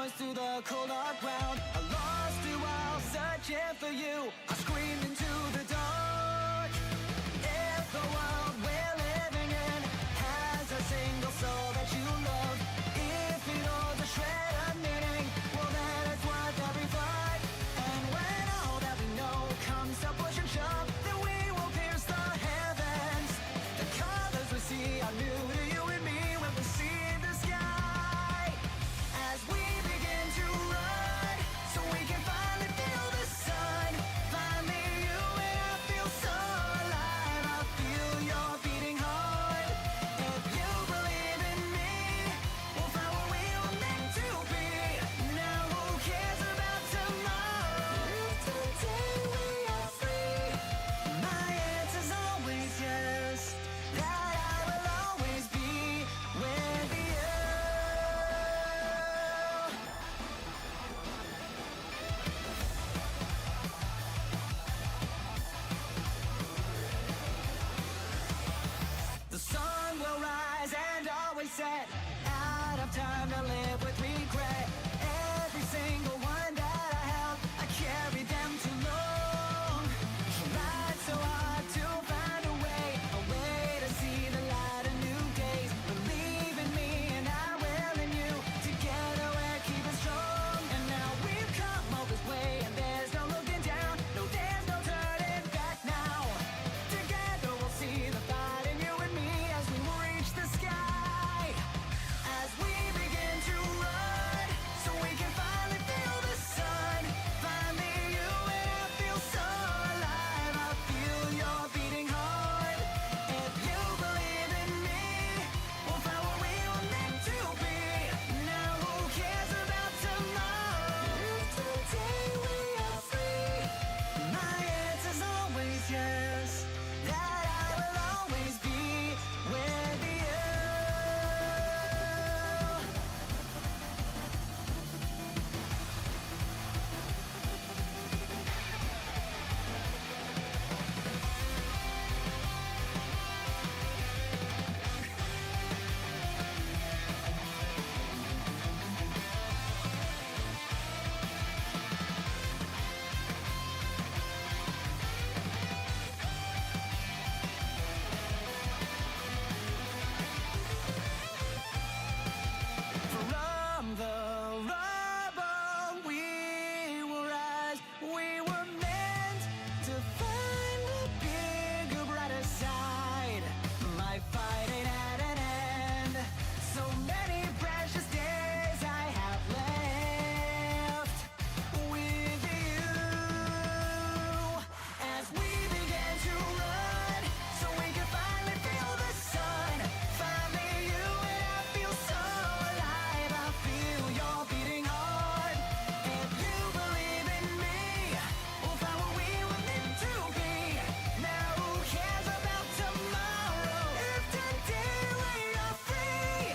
voice through the cold hard ground. I lost you while searching for you. I screamed into the dark. If the world we're living in has a single soul that you love, if it holds a shred of meaning, well then it's worth every fight. And when all that we know comes to push and shove, then we will pierce the heavens. The colors we see are new to you and me when we see the sky. As we begin to run, so we can finally feel the sun. Finally you and I feel so alive. I feel your beating heart. If you believe in me, we'll find what we were meant to be. Now who cares about tomorrow? If today we are free, my answer's always yes. That I will always be with you. The sun will rise and always set. Out of time to live with regret. Every single one that I held, I carried them too long. Tried so hard to find a way to see the light of new days. Believe in me and I will in you. Together we're keeping strong. And now we've come all this way and there's no looking down. No, there's no turning back now. Together we'll see the fight in you and me as we reach the sky. As we begin to run, so we can finally feel the sun. Finally you and I feel so alive. I feel your beating heart. If you believe in me, we'll find what we were meant to be. Now who cares about tomorrow? If today we are free, my answer's always yes. That I will always be with you. From the rubble we will rise. We were meant to find the bigger, brighter side. My fight ain't at an end. So many precious days I have left with you. As we begin to run, so we can finally feel the sun. Finally you and I feel so alive. I feel your beating heart. If you believe in me, we'll find what we were meant to be. Now who cares about tomorrow? If today we are free,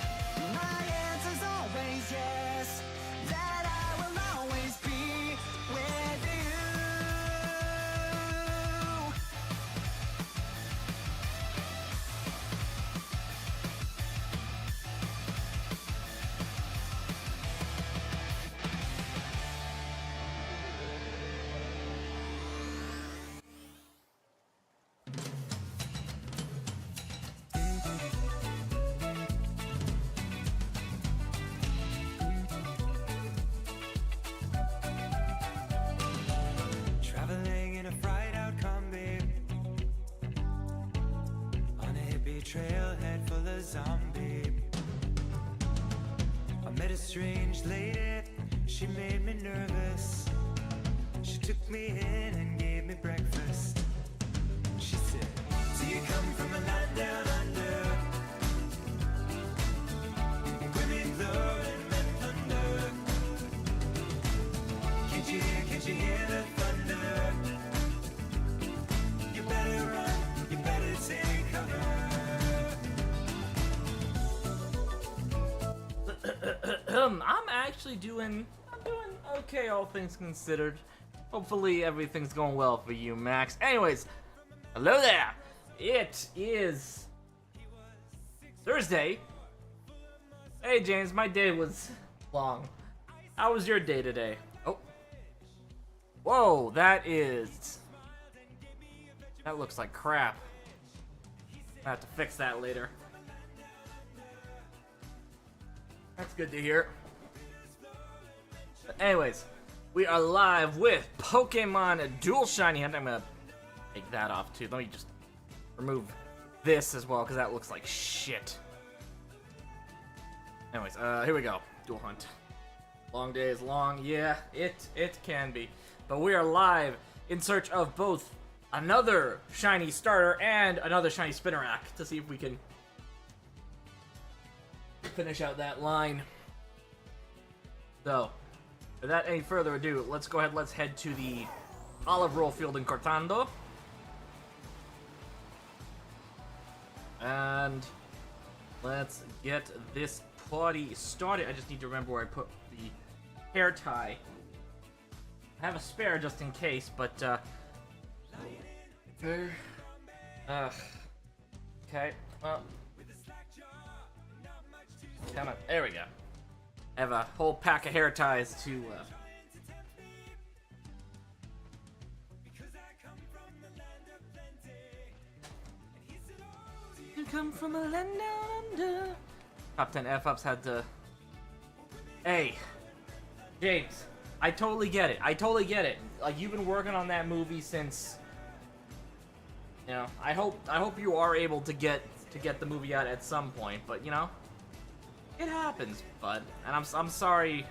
my answer's always yes. That I will always be with you. Traveling in a fried out combi on a hippie trailhead full of zombies. I met a strange lady, she made me nervous. She took me in and gave me breakfast. She said, do you come from a land down under? Women glow and men thunder. Can't you hear the thunder? You better run, you better take cover. I'm actually doing okay, all things considered. Hopefully everything's going well for you, Max. Anyways, hello there. It is Thursday. Hey James, my day was long. How was your day today? Oh. Whoa, that looks like crap. I have to fix that later. That's good to hear. But anyways, we are live with Pokemon Dual Shiny Hunt. I'm gonna take that off too. Let me just remove this as well, because that looks like shit. Anyways, here we go. Dual Hunt. Long day is long. Yeah, it can be. But we are live in search of both another shiny starter and another shiny Spinarak to see if we can finish out that line. So, without any further ado, let's go ahead, let's head to the Olive Roll Field in Cortando. And let's get this party started. I just need to remember where I put the hair tie. I have a spare just in case, but okay, well, come on, there we go. I have a whole pack of hair ties to come from a land down under. Top 10 F-ups had to... Hey, James, I totally get it. I totally get it. Like, you've been working on that movie since... You know, I hope you are able to get the movie out at some point, but, you know, it happens, bud. And I'm sorry...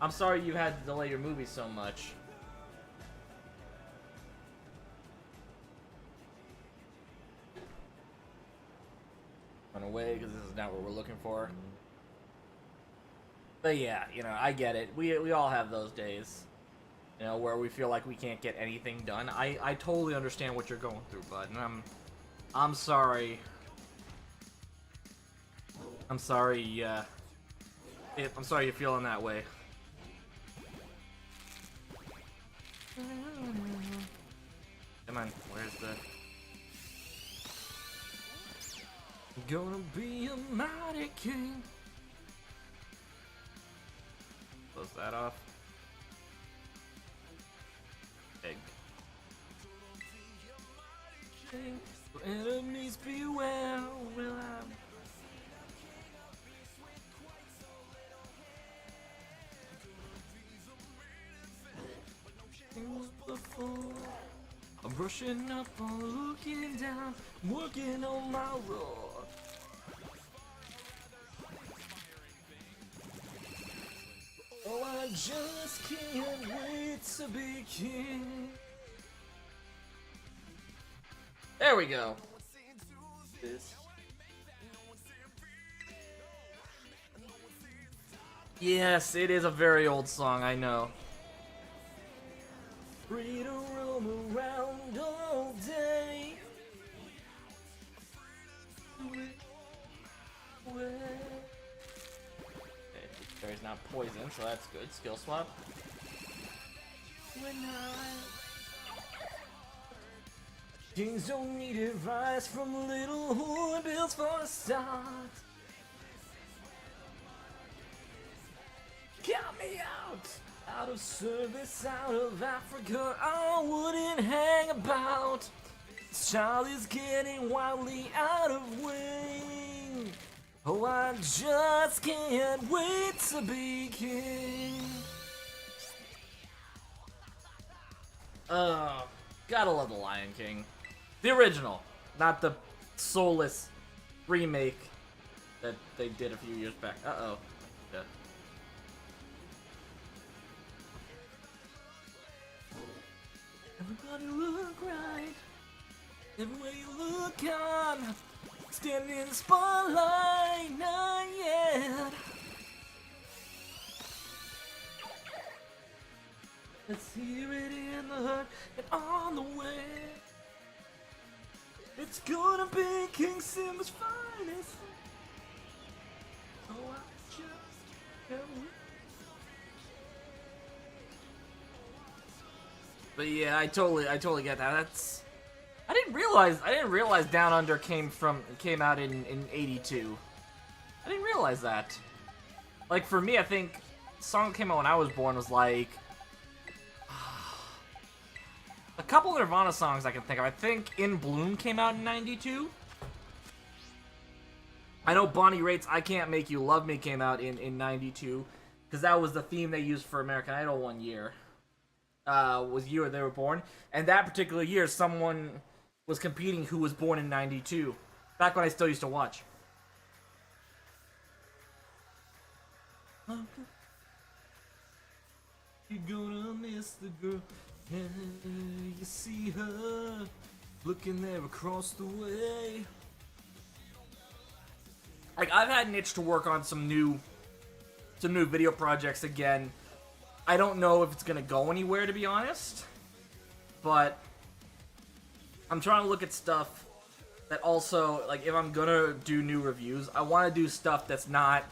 I'm sorry you had to delay your movie so much. Run away, because this is not what we're looking for. But yeah, you know, I get it. We all have those days, you know, where we feel like we can't get anything done. I totally understand what you're going through, bud, and I'm sorry. I'm sorry. I'm sorry you're feeling that way. Come on, where's the? Gonna be a mighty king. Close that off. Egg. Enemies beware, will I? I'm brushing up, I'm looking down, I'm working on my roar. Oh, I just can't wait to be king. There we go. This. Yes, it is a very old song, I know. Free to roam around all day. Victory's not poison, so that's good. Skill swap. Kings don't need advice from little hornbills for a start. Count me out of service, out of Africa, I wouldn't hang about. This child is getting wildly out of wing. Oh, I just can't wait to be king. Gotta love the Lion King. The original, not the soulless remake that they did a few years back. Uh-oh. Yeah. Everybody look right. Everywhere you look, I'm standing in the spotlight, not yet. Let's hear it in the hood and on the way. It's gonna be King Simba's finest. Oh, I just can't wait. But yeah, I totally get that. That's I didn't realize Down Under came out in '82. I didn't realize that. Like, for me, I think song that came out when I was born was like a couple of Nirvana songs I can think of. I think In Bloom came out in '92. I know Bonnie Raitt's I Can't Make You Love Me came out in '92 because that was the theme they used for American Idol one year. Was the year they were born, and that particular year someone was competing who was born in '92. Back when I still used to watch. You're gonna miss the girl. You see her looking there across the way. Like, I've had an itch to work on some new video projects again. I don't know if it's gonna go anywhere, to be honest, but I'm trying to look at stuff that also, like, if I'm gonna do new reviews, I want to do stuff that's not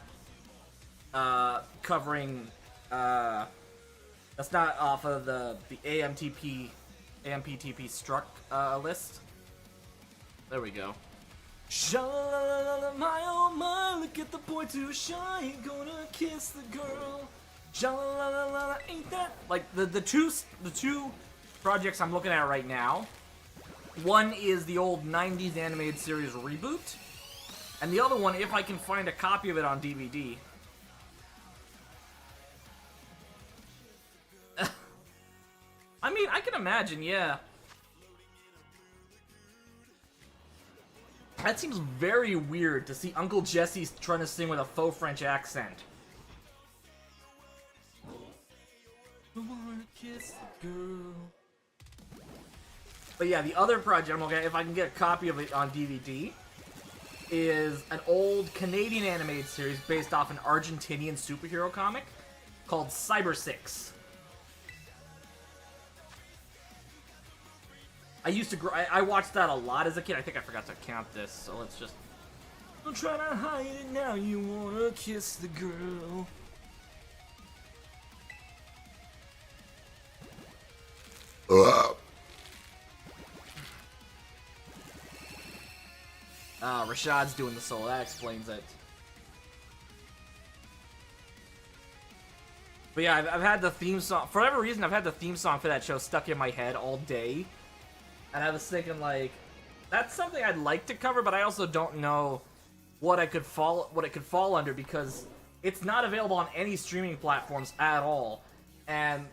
covering that's not off of the AMPTP struck list. There we go. Sha-la-la-la-la, my oh my, look at the boy too shy, gonna kiss the girl. Sha-la-la-la-la, ain't that... Like, the two projects I'm looking at right now, one is the old 90s animated series reboot, and the other one, if I can find a copy of it on DVD. I mean, I can imagine, yeah. That seems very weird to see Uncle Jesse trying to sing with a faux French accent. I wanna kiss the girl. But yeah, the other project I'm looking at, if I can get a copy of it on DVD, is an old Canadian animated series based off an Argentinian superhero comic called Cyber 6. I watched that a lot as a kid. I think I forgot to count this, so let's just... I'm trying to hide it now, you wanna kiss the girl. Rashad's doing the solo, that explains it. But yeah, I've had the theme song, for whatever reason, I've had the theme song for that show stuck in my head all day. And I was thinking, like, that's something I'd like to cover, but I also don't know what it could fall under, because it's not available on any streaming platforms at all. And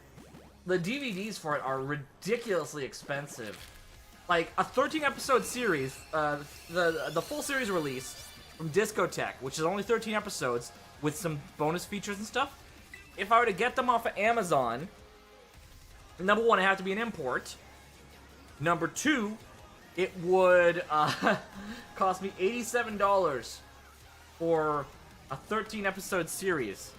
the DVDs for it are ridiculously expensive. Like, a 13-episode series, the full series release from Discotech, which is only 13 episodes, with some bonus features and stuff. If I were to get them off of Amazon, number one, it'd have to be an import. Number two, it would cost me $87 for a 13-episode series.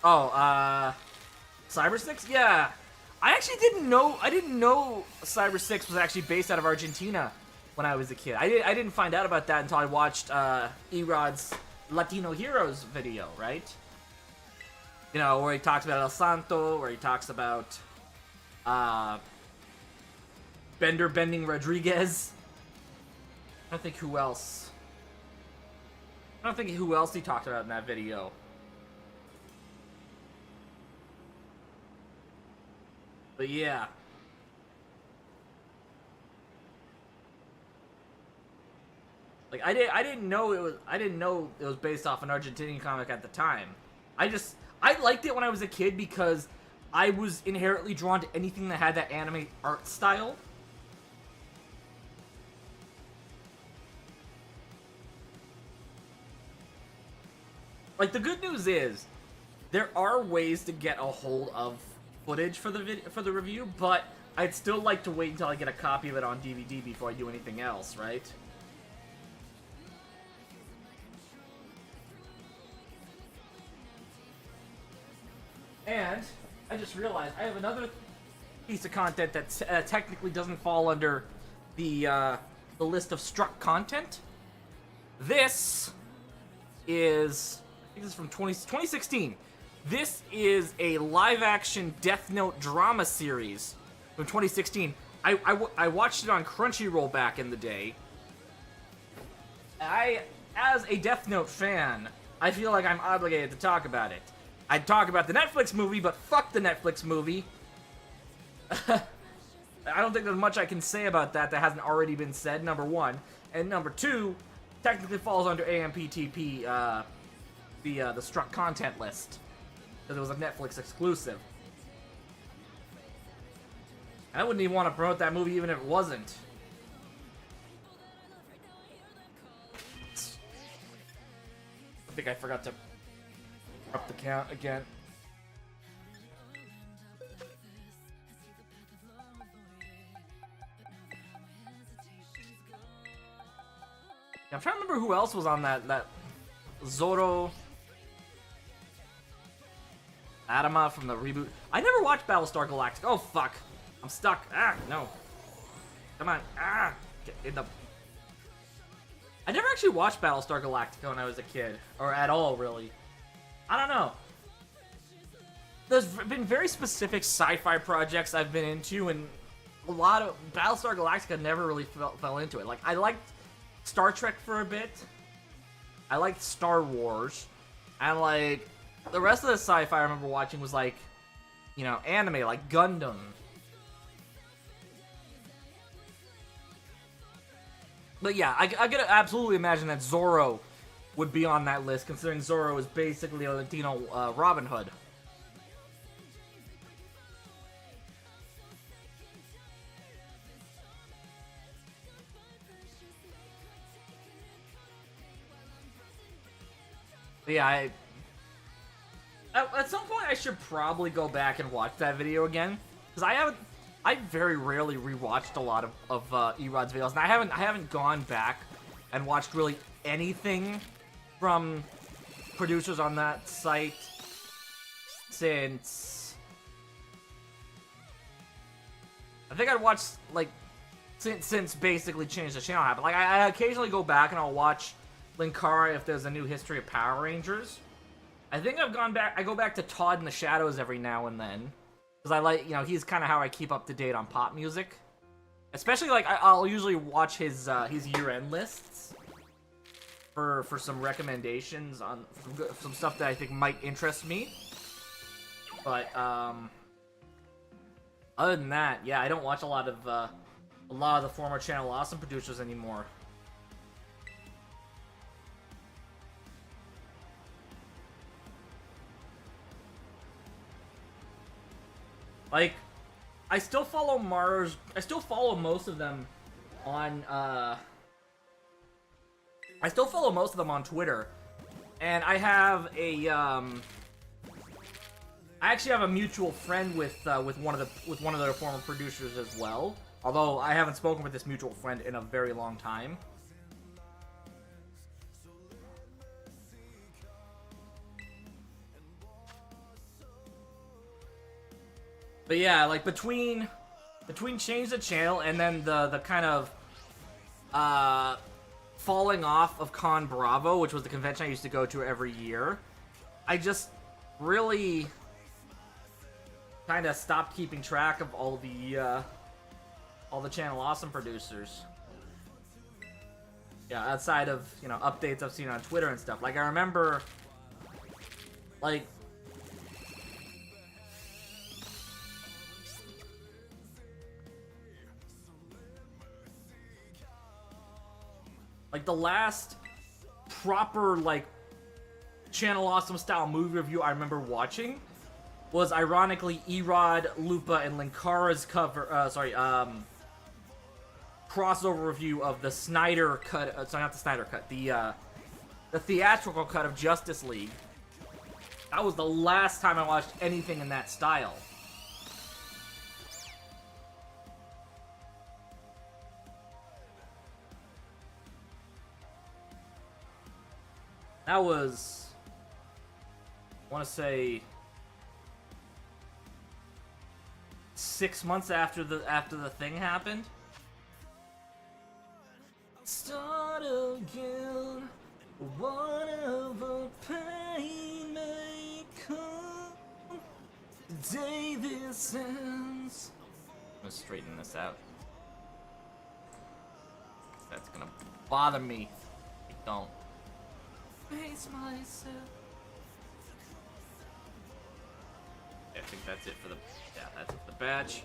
Oh, Cyber 6? Yeah. I actually didn't know Cyber 6 was actually based out of Argentina when I was a kid. I didn't find out about that until I watched Erod's Latino Heroes video, right? You know, where he talks about El Santo, where he talks about Bender Bending Rodriguez. I don't think who else he talked about in that video. But yeah. Like, I didn't know it was based off an Argentinian comic at the time. I liked it when I was a kid because I was inherently drawn to anything that had that anime art style. Like, the good news is there are ways to get a hold of footage for the review, but I'd still like to wait until I get a copy of it on DVD before I do anything else, right? And I just realized I have another piece of content that technically doesn't fall under the list of struck content. This is, I think this is from 2016. This is a live-action Death Note drama series from 2016. I watched it on Crunchyroll back in the day. As a Death Note fan, I feel like I'm obligated to talk about it. I'd talk about the Netflix movie, but fuck the Netflix movie. I don't think there's much I can say about that hasn't already been said, number one. And number two, technically falls under AMPTP, the struck content list. Because it was a Netflix exclusive. I wouldn't even want to promote that movie even if it wasn't. I think I forgot to up the count again. I'm trying to remember who else was on that Zoro Adama from the reboot. I never watched Battlestar Galactica. Oh fuck. I'm stuck. Ah, no. Come on. Ah, get in the... I never actually watched Battlestar Galactica when I was a kid. Or at all, really. I don't know. There's been very specific sci-fi projects I've been into, and a lot of... Battlestar Galactica never really fell into it. Like, I liked Star Trek for a bit. I liked Star Wars. And, like, the rest of the sci-fi I remember watching was, like, you know, anime, like Gundam. But yeah, I could absolutely imagine that Zorro would be on that list, considering Zorro is basically a Latino Robin Hood. But yeah, at some point I should probably go back and watch that video again, because I very rarely rewatched a lot of Erod's videos, and I haven't gone back and watched really anything from producers on that site since I think I'd watched like since basically Change the Channel happened. Like I occasionally go back and I'll watch Linkara if there's a new history of Power Rangers. I think I go back to Todd in the Shadows every now and then. Because I like, you know, he's kind of how I keep up to date on pop music. Especially, like, I'll usually watch his year-end lists for some recommendations on some stuff that I think might interest me. But, other than that, yeah, I don't watch a lot of the former Channel Awesome producers anymore. Like, I still follow most of them on, I still follow most of them on Twitter. And I have a, I actually have a mutual friend with one of their former producers as well. Although, I haven't spoken with this mutual friend in a very long time. But yeah, like between Change the Channel and then the kind of falling off of Con Bravo, which was the convention I used to go to every year, I just really kind of stopped keeping track of all the Channel Awesome producers. Yeah, outside of, you know, updates I've seen on Twitter and stuff. Like I remember, like, the last proper, like, Channel Awesome style movie review I remember watching was ironically Erod, Lupa, and Linkara's crossover review of the Snyder cut, sorry, not the Snyder cut, the theatrical cut of Justice League. That was the last time I watched anything in that style. That was, I want to say, 6 months after the thing happened. Start again, whatever pain may come, the day this ends. I'm gonna straighten this out. That's gonna bother me if you don't. Face myself. I think that's it for the that's it for the badge.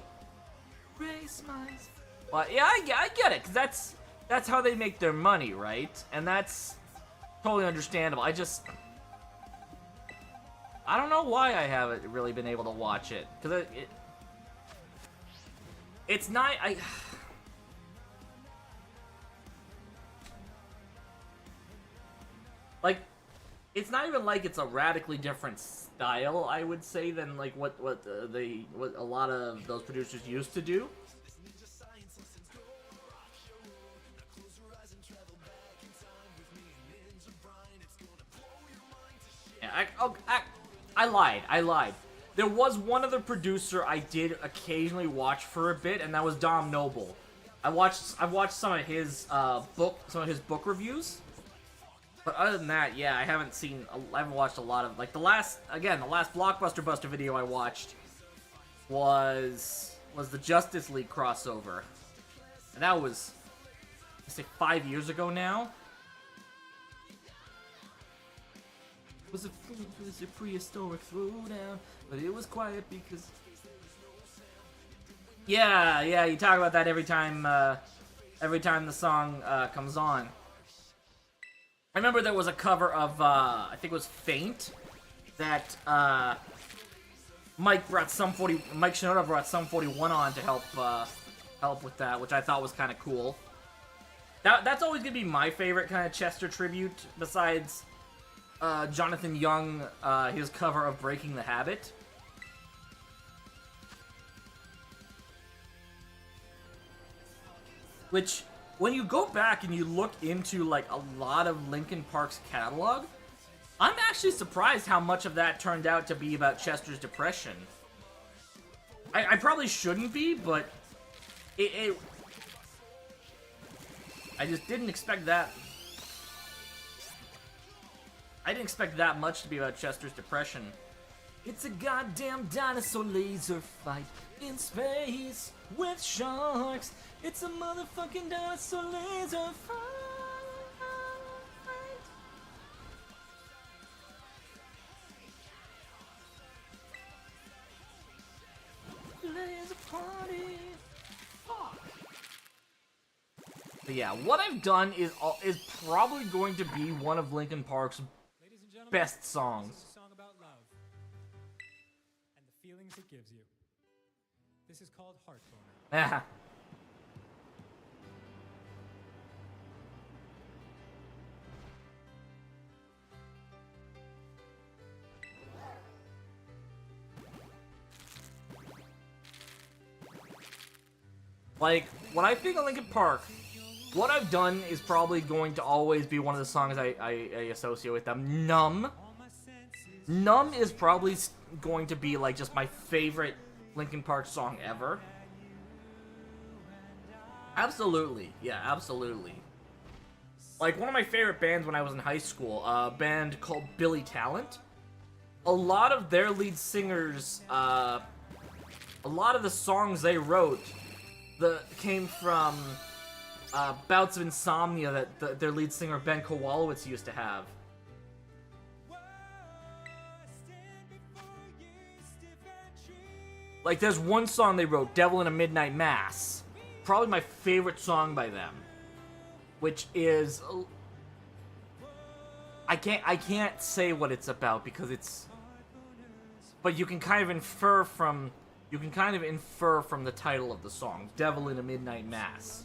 Race myself. Well, yeah, I get it, cause that's how they make their money, right? And that's totally understandable. I don't know why I haven't really been able to watch it, cause it's not like, it's not even like it's a radically different style, I would say, than like what a lot of those producers used to do. Yeah, I lied. There was one other producer I did occasionally watch for a bit, and that was Dom Noble. I've watched some of his book reviews. But other than that, yeah, I haven't watched a lot of, like, the last Blockbuster Buster video I watched was the Justice League crossover. And that was, I say, 5 years ago now. It was a prehistoric throwdown, but it was quiet because... Yeah, you talk about that every time the song comes on. I remember there was a cover of, I think it was Faint, that Mike Shinoda brought Sum 41 on to help with that, which I thought was kind of cool. That's always gonna be my favorite kind of Chester tribute, besides Jonathan Young, his cover of Breaking the Habit. Which, when you go back and you look into, like, a lot of Linkin Park's catalog, I'm actually surprised how much of that turned out to be about Chester's depression. I probably shouldn't be, but I just didn't expect that. I didn't expect that much to be about Chester's depression. It's a goddamn dinosaur laser fight in space with sharks. It's a motherfucking dinosaur laser fight. Laser party. Fuck. But yeah, what I've done is probably going to be one of Linkin Park's best songs. This is a song about love and the feelings it gives you. This is called Heartboner. Yeah. Like, when I think of Linkin Park, what I've done is probably going to always be one of the songs I associate with them. Numb. Numb is probably going to be, like, just my favorite Linkin Park song ever. Absolutely. Yeah, absolutely. Like, one of my favorite bands when I was in high school, a band called Billy Talent. A lot of their lead singers, a lot of the songs they wrote came from bouts of insomnia that their lead singer Ben Kowalowitz used to have. Like, there's one song they wrote, Devil in a Midnight Mass. Probably my favorite song by them. Which is... I can't say what it's about because it's... But you can kind of infer from... the title of the song, Devil in a Midnight Mass.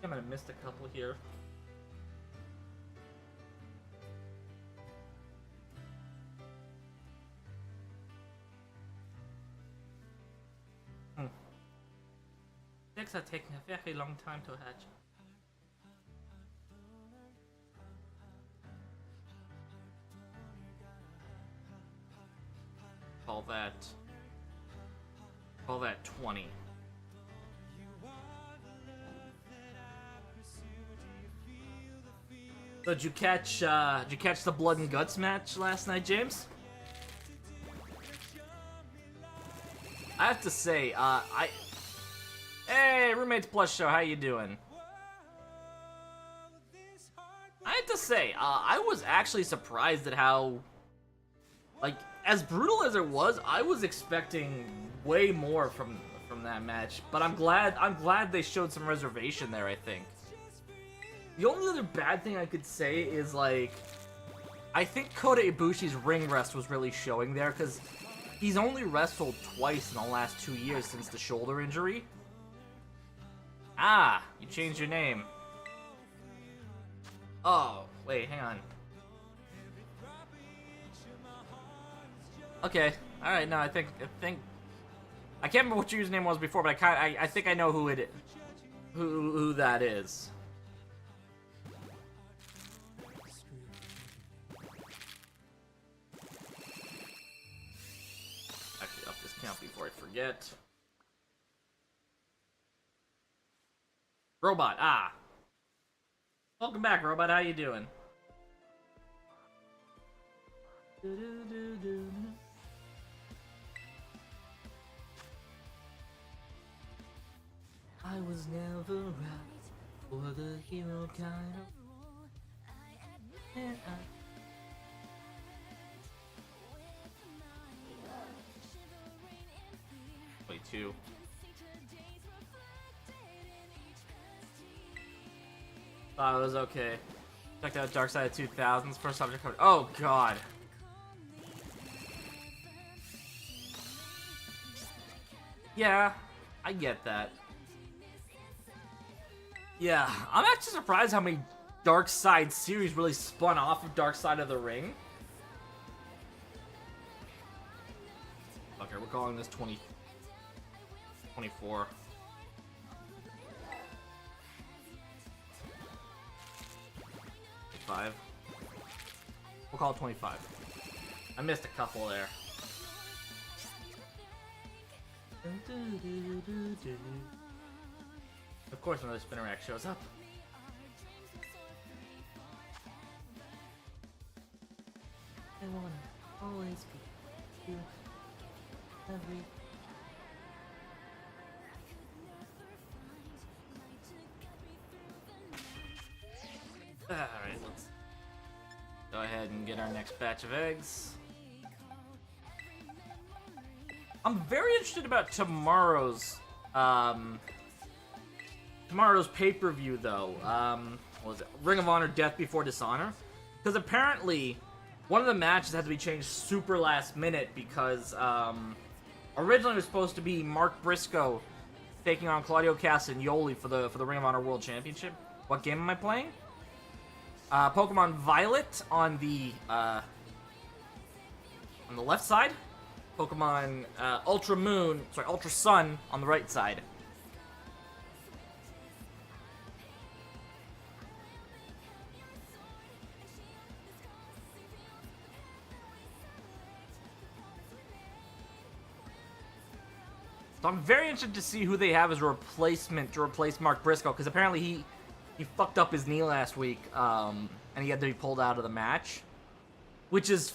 I'm gonna miss a couple here. Eggs are taking a very long time to hatch. Call that 20. So did you catch the blood and guts match last night, James? I have to say, hey, Roommates Plus Show, how you doing? I have to say, I was actually surprised at how, like, as brutal as it was, I was expecting way more from that match. But I'm glad they showed some reservation there, I think. The only other bad thing I could say is, like, I think Kota Ibushi's ring rest was really showing there, because he's only wrestled twice in the last 2 years since the shoulder injury. Ah, you changed your name. Oh, wait, hang on. Okay, alright, no, I think I can't remember what your username was before, but I think I know who that is. Actually, up this count before I forget. Robot, ah. Welcome back, Robot, how you doing? I was never right for the hero kind of and 22. Thought it was okay. Checked out Dark Side of 2000's first subject cover. Oh god. Yeah, I get that. Yeah, I'm actually surprised how many Dark Side series really spun off of Dark Side of the Ring. Okay, we're calling this 24. We'll call it 25. I missed a couple there. Of course, another Spinarak shows up. I wanna always be you. Every. Alright, let's go ahead and get our next batch of eggs. I'm very interested about tomorrow's pay-per-view though. What was it? Ring of Honor Death Before Dishonor? Because apparently one of the matches had to be changed super last minute because originally it was supposed to be Mark Briscoe taking on Claudio Castagnoli for the Ring of Honor World Championship. What game am I playing? Pokemon Violet on the left side. Pokemon Ultra Sun on the right side. So I'm very interested to see who they have as a replacement to replace Mark Briscoe, because apparently he fucked up his knee last week, and he had to be pulled out of the match. Which is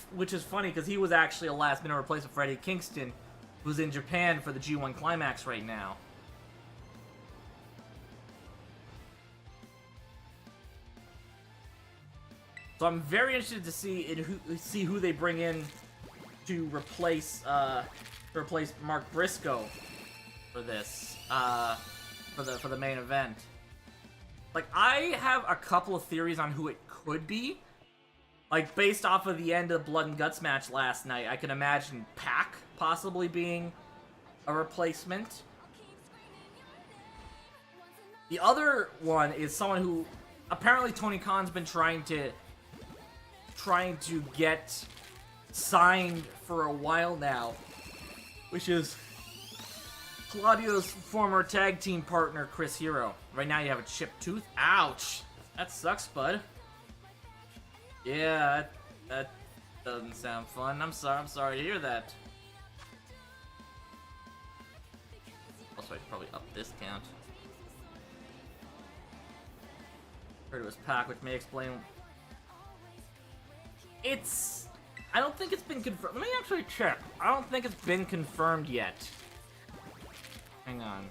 funny, because he was actually a last-minute replacement for Eddie Kingston, who's in Japan for the G1 Climax right now. So I'm very interested to see who they bring in to replace Mark Briscoe for this for the main event. Like, I have a couple of theories on who it could be. Like, based off of the end of the Blood and Guts match last night, I can imagine Pac possibly being a replacement. The other one is someone who apparently Tony Khan's been trying to get signed for a while now, which is Claudio's former tag team partner, Chris Hero. Right now you have a chipped tooth. Ouch! That sucks, bud. Yeah, that doesn't sound fun. I'm sorry to hear that. Also, I should probably up this count. Heard it was packed, which may explain. I don't think it's been confirmed. Let me actually check. I don't think it's been confirmed yet. Hang on.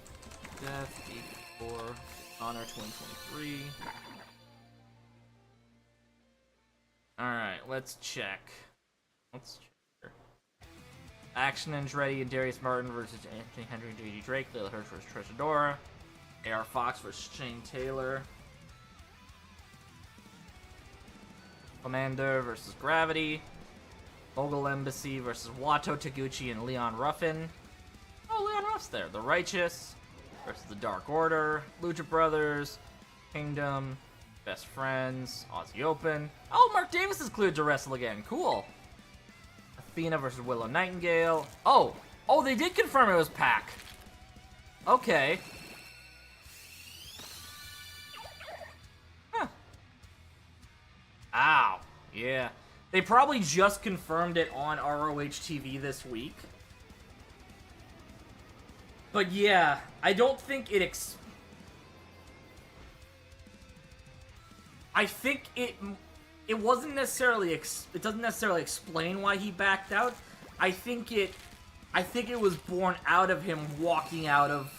Death before Honor 2023. Alright, let's check. Action Andretti and Darius Martin versus Anthony Henry and J.D. Drake. Layla Hirsch versus Trish Adora. A.R. Fox versus Shane Taylor. Commander versus Gravity. Mogul Embassy versus Wato Taguchi and Leon Ruffin. Oh, Leon Ruff's there. The Righteous versus the Dark Order. Lucha Brothers. Kingdom. Best Friends. Aussie Open. Oh, Mark Davis is cleared to wrestle again. Cool. Athena versus Willow Nightingale. Oh, they did confirm it was Pac. Okay. Huh. Ow. Yeah. They probably just confirmed it on ROH TV this week. But yeah, I don't think it I think it wasn't necessarily it doesn't necessarily explain why he backed out. I think it was born out of him walking out of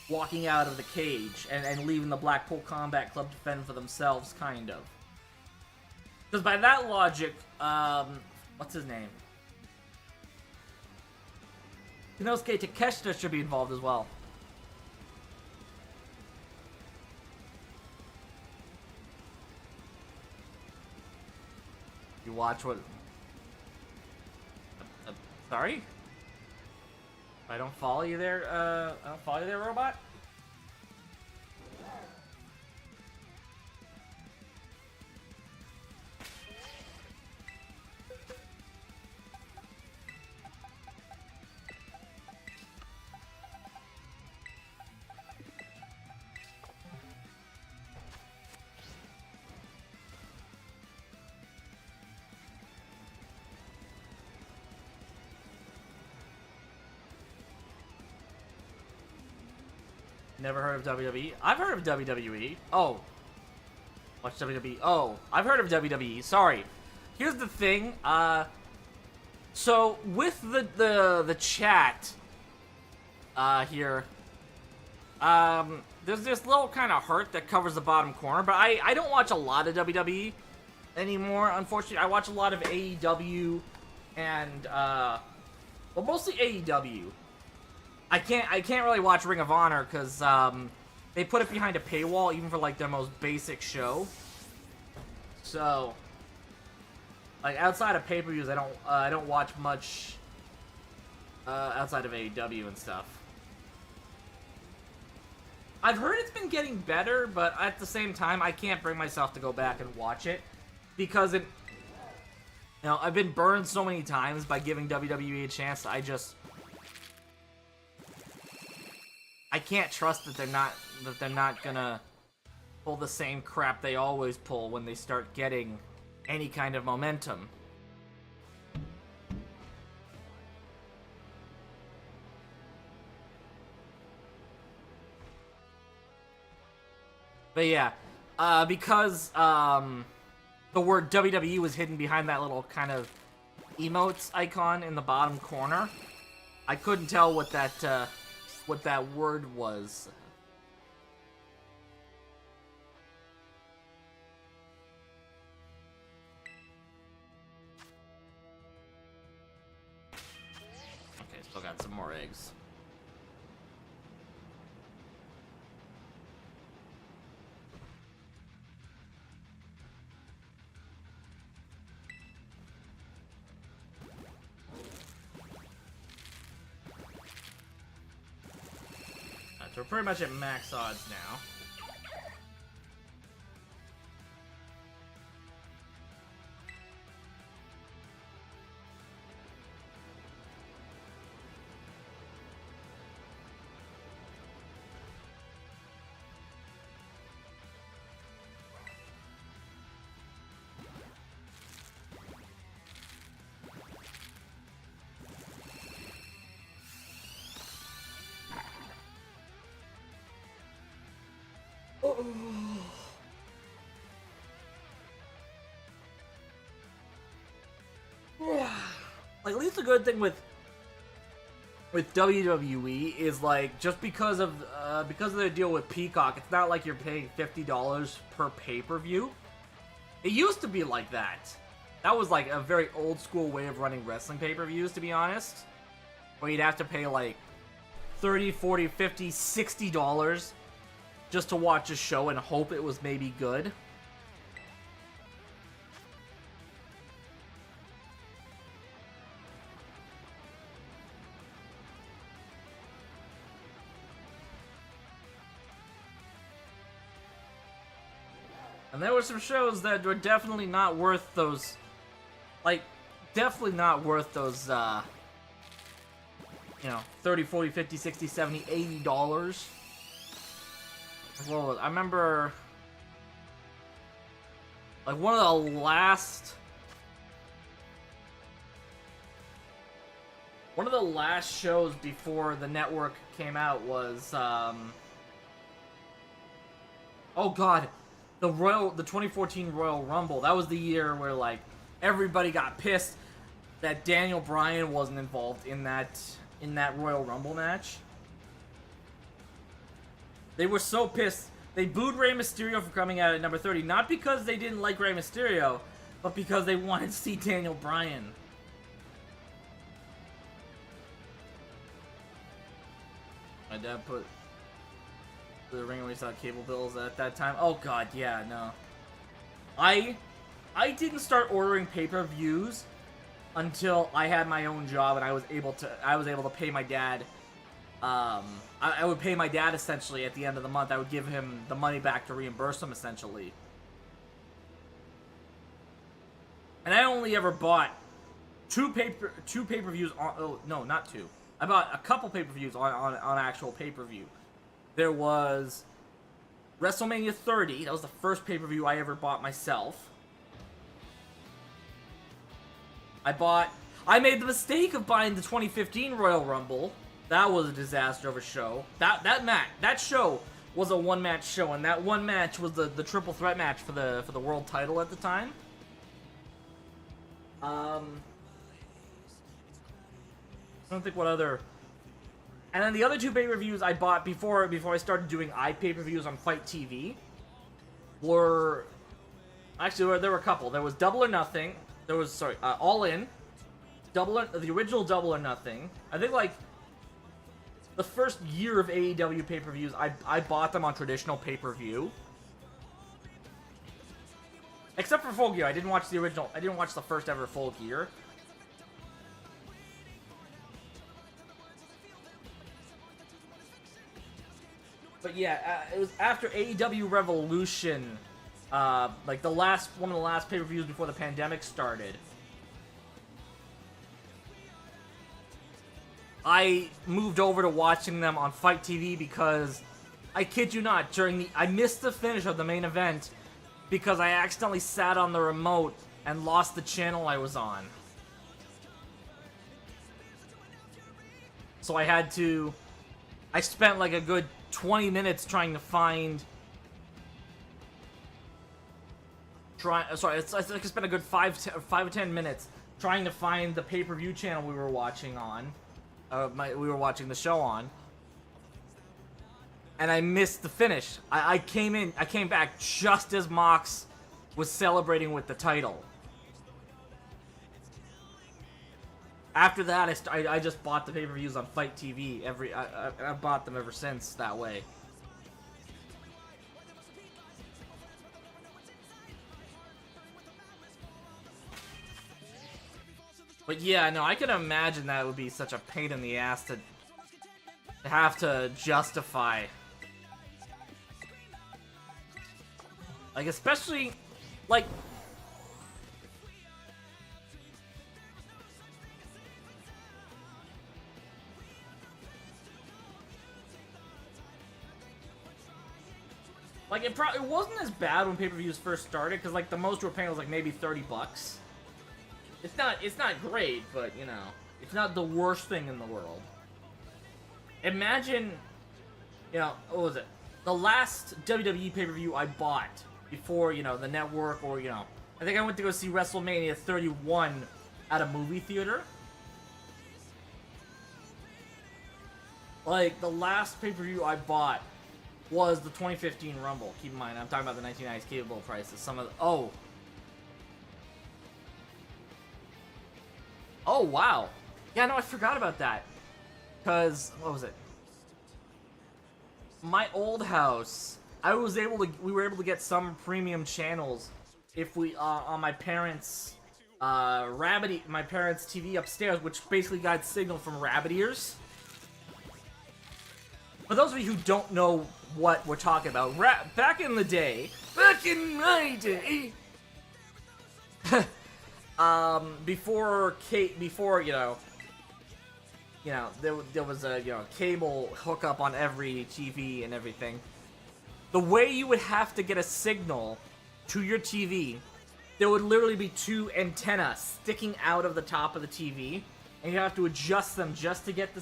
the cage and leaving the Blackpool Combat Club to fend for themselves, kind of. Because by that logic, what's his name? Kinosuke Takeshita should be involved as well. You watch what... sorry? I don't follow you there, robot? Never heard of WWE? I've heard of WWE. Oh. Watch WWE. Oh, I've heard of WWE. Sorry. Here's the thing. So with the chat here, there's this little kind of heart that covers the bottom corner, but I don't watch a lot of WWE anymore, unfortunately. I watch a lot of AEW and well, mostly AEW. I can't really watch Ring of Honor because they put it behind a paywall even for like their most basic show. So, like outside of pay-per-views, I don't watch much outside of AEW and stuff. I've heard it's been getting better, but at the same time, I can't bring myself to go back and watch it because I've been burned so many times by giving WWE a chance. I can't trust that they're not gonna pull the same crap they always pull when they start getting any kind of momentum. But yeah, because the word WWE was hidden behind that little kind of emotes icon in the bottom corner, I couldn't tell what that word was. Okay, still got some more eggs. So we're pretty much at max odds now. Like, at least the good thing with WWE is, like, just because of their deal with Peacock, it's not like you're paying $50 per pay-per-view. It used to be like that. That was like a very old school way of running wrestling pay-per-views, to be honest, where you'd have to pay like $30, $40, $50, $60 just to watch a show and hope it was maybe good. And there were some shows that were definitely not worth those, like, definitely not worth those, you know, 30, 40, 50, 60, 70, $80. Well, I remember, like, one of the last shows before the network came out was, oh god, the 2014 Royal Rumble. That was the year where, like, everybody got pissed that Daniel Bryan wasn't involved in that Royal Rumble match. They were so pissed. They booed Rey Mysterio for coming out at number 30, not because they didn't like Rey Mysterio, but because they wanted to see Daniel Bryan. My dad put the ring when we saw cable bills at that time. Oh god, yeah, no. I didn't start ordering pay-per-views until I had my own job and I was able to pay my dad. I would pay my dad essentially at the end of the month. I would give him the money back to reimburse him essentially. And I only ever bought two pay-per-views on, oh no, not two. I bought a couple pay-per-views on actual pay-per-view. There was WrestleMania 30. That was the first pay-per-view I ever bought myself. I made the mistake of buying the 2015 Royal Rumble. That was a disaster of a show. That show was a one-match show, and that one match was the triple threat match for the world title at the time. I don't think what other. And then the other two pay-per-views I bought before I started doing pay-per-views on Fight TV were actually there were a couple. There was Double or Nothing. There was All In, the original Double or Nothing. I think like the first year of AEW pay-per-views, I bought them on traditional pay-per-view. Except for Full Gear, I didn't watch the original. I didn't watch the first ever Full Gear. But yeah, it was after AEW Revolution, like one of the last pay-per-views before the pandemic started. I moved over to watching them on Fight TV because, I kid you not, I missed the finish of the main event because I accidentally sat on the remote and lost the channel I was on. So I spent like a good 20 minutes trying to find. I spent a good 5 or 10 minutes trying to find the pay-per-view channel we were watching on. We were watching the show on. And I missed the finish. I came back just as Mox was celebrating with the title. After that, I just bought the pay-per-views on Fight TV. I bought them ever since that way. But yeah, no, I can imagine that would be such a pain in the ass to have to justify. Like, especially, like, it wasn't as bad when pay-per-views first started, because, like, the most we were paying was, like, maybe $30. It's not great, but, you know, it's not the worst thing in the world. Imagine, you know, what was it? the last WWE pay-per-view I bought before, you know, the network, or, you know, I think I went to go see WrestleMania 31 at a movie theater. Like, the last pay-per-view I bought was the 2015 Rumble. Keep in mind, I'm talking about the 1990s cable prices. Some of the... Oh, wow. Yeah, no, I forgot about that. Because, what was it? My old house, we were able to get some premium channels if we, on my parents' my parents' TV upstairs, which basically got signal from rabbit ears. For those of you who don't know what we're talking about, back in my day, before there was a cable hookup on every TV and everything. The way you would have to get a signal to your TV, there would literally be two antennas sticking out of the top of the TV, and you have to adjust them just to get the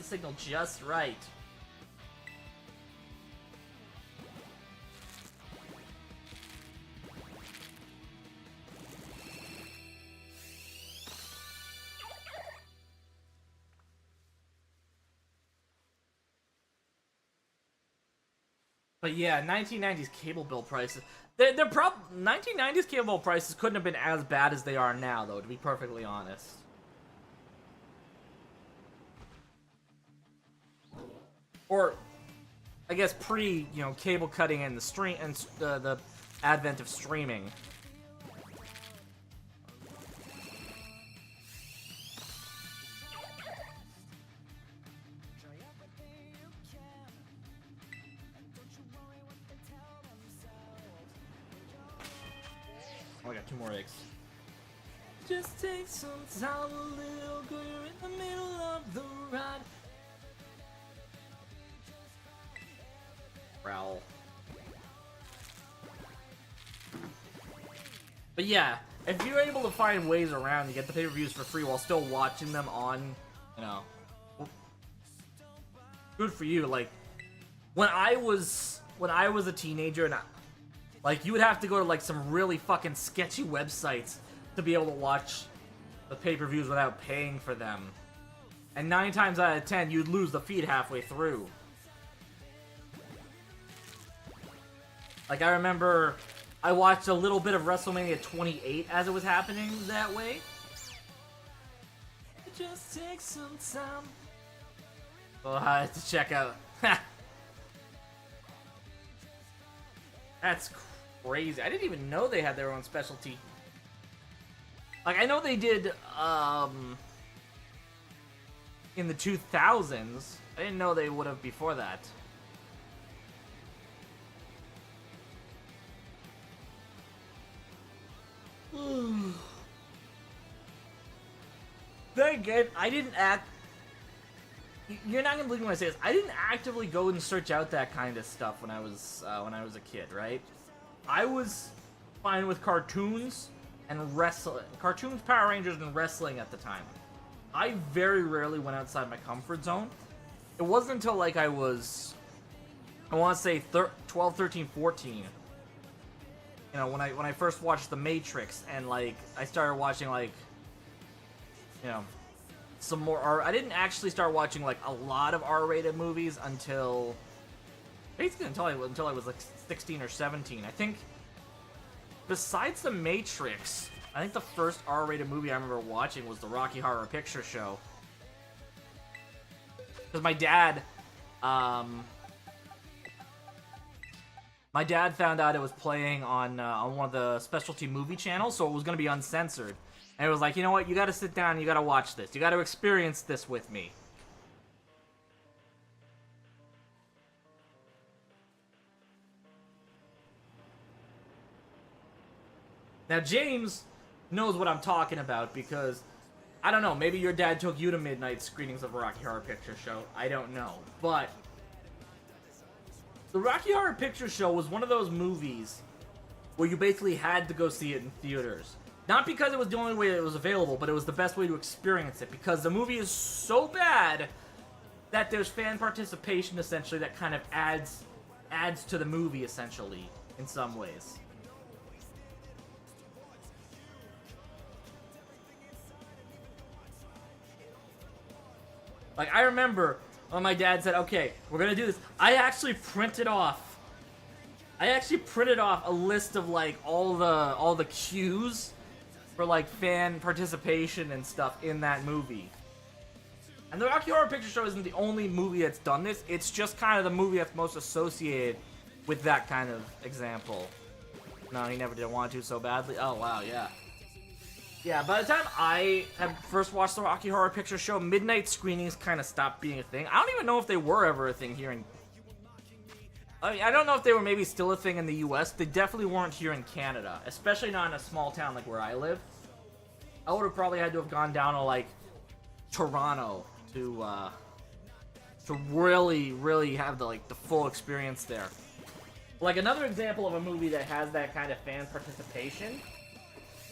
signal just right. But yeah, 1990s cable bill prices. 1990s cable bill prices couldn't have been as bad as they are now, though, to be perfectly honest. Or, I guess cable cutting and the advent of streaming. Oh, I got 2 more eggs. Just take some time, a little girl, you're in the middle of the ride. Growl. But yeah, if you're able to find ways around to get the pay-per-views for free while still watching them on, good for you. Like, when I was a teenager, and you would have to go to, like, some really fucking sketchy websites to be able to watch the pay-per-views without paying for them. And 9 times out of 10, you'd lose the feed halfway through. Like, I remember I watched a little bit of WrestleMania 28 as it was happening that way. It just takes some time. Well, I had to check out. That's crazy. I didn't even know they had their own specialty. Like, I know they did, in the 2000s. I didn't know they would have before that. Then again, I didn't act... You're not gonna believe me when I say this. I didn't actively go and search out that kind of stuff when I was a kid, right? I was fine with cartoons and wrestling. Cartoons, Power Rangers, and wrestling at the time. I very rarely went outside my comfort zone. It wasn't until, like, I was... I want to say 12, 13, 14. You know, when I first watched The Matrix, and, like, I started watching, like, some more R. I didn't actually start watching, like, a lot of R-rated movies until basically until I was like 16 or 17. I think besides The Matrix, I think the first R-rated movie I remember watching was the Rocky Horror Picture Show. Because my dad found out it was playing on one of the specialty movie channels, so it was going to be uncensored. And it was like, you know what, you gotta sit down and you gotta watch this. You gotta experience this with me. Now, James knows what I'm talking about because, I don't know, maybe your dad took you to midnight screenings of Rocky Horror Picture Show. I don't know. But the Rocky Horror Picture Show was one of those movies where you basically had to go see it in theaters. Not because it was the only way that it was available, but it was the best way to experience it. Because the movie is so bad that there's fan participation, essentially, that kind of adds adds to the movie essentially in some ways. Like, I remember when my dad said, okay, we're gonna do this, I actually printed off a list of, like, all the cues for, like, fan participation and stuff in that movie. And the Rocky Horror Picture Show isn't the only movie that's done this, it's just kind of the movie that's most associated with that kind of example. No, he never did want to so badly. Oh, wow, yeah. Yeah, by the time I had first watched the Rocky Horror Picture Show, midnight screenings kind of stopped being a thing. I don't even know if they were ever a thing here in... I mean, I don't know if they were maybe still a thing in the US. They definitely weren't here in Canada, especially not in a small town like where I live. I would have probably had to have gone down to, like, Toronto to really, really have the, like, the full experience there. Like, another example of a movie that has that kind of fan participation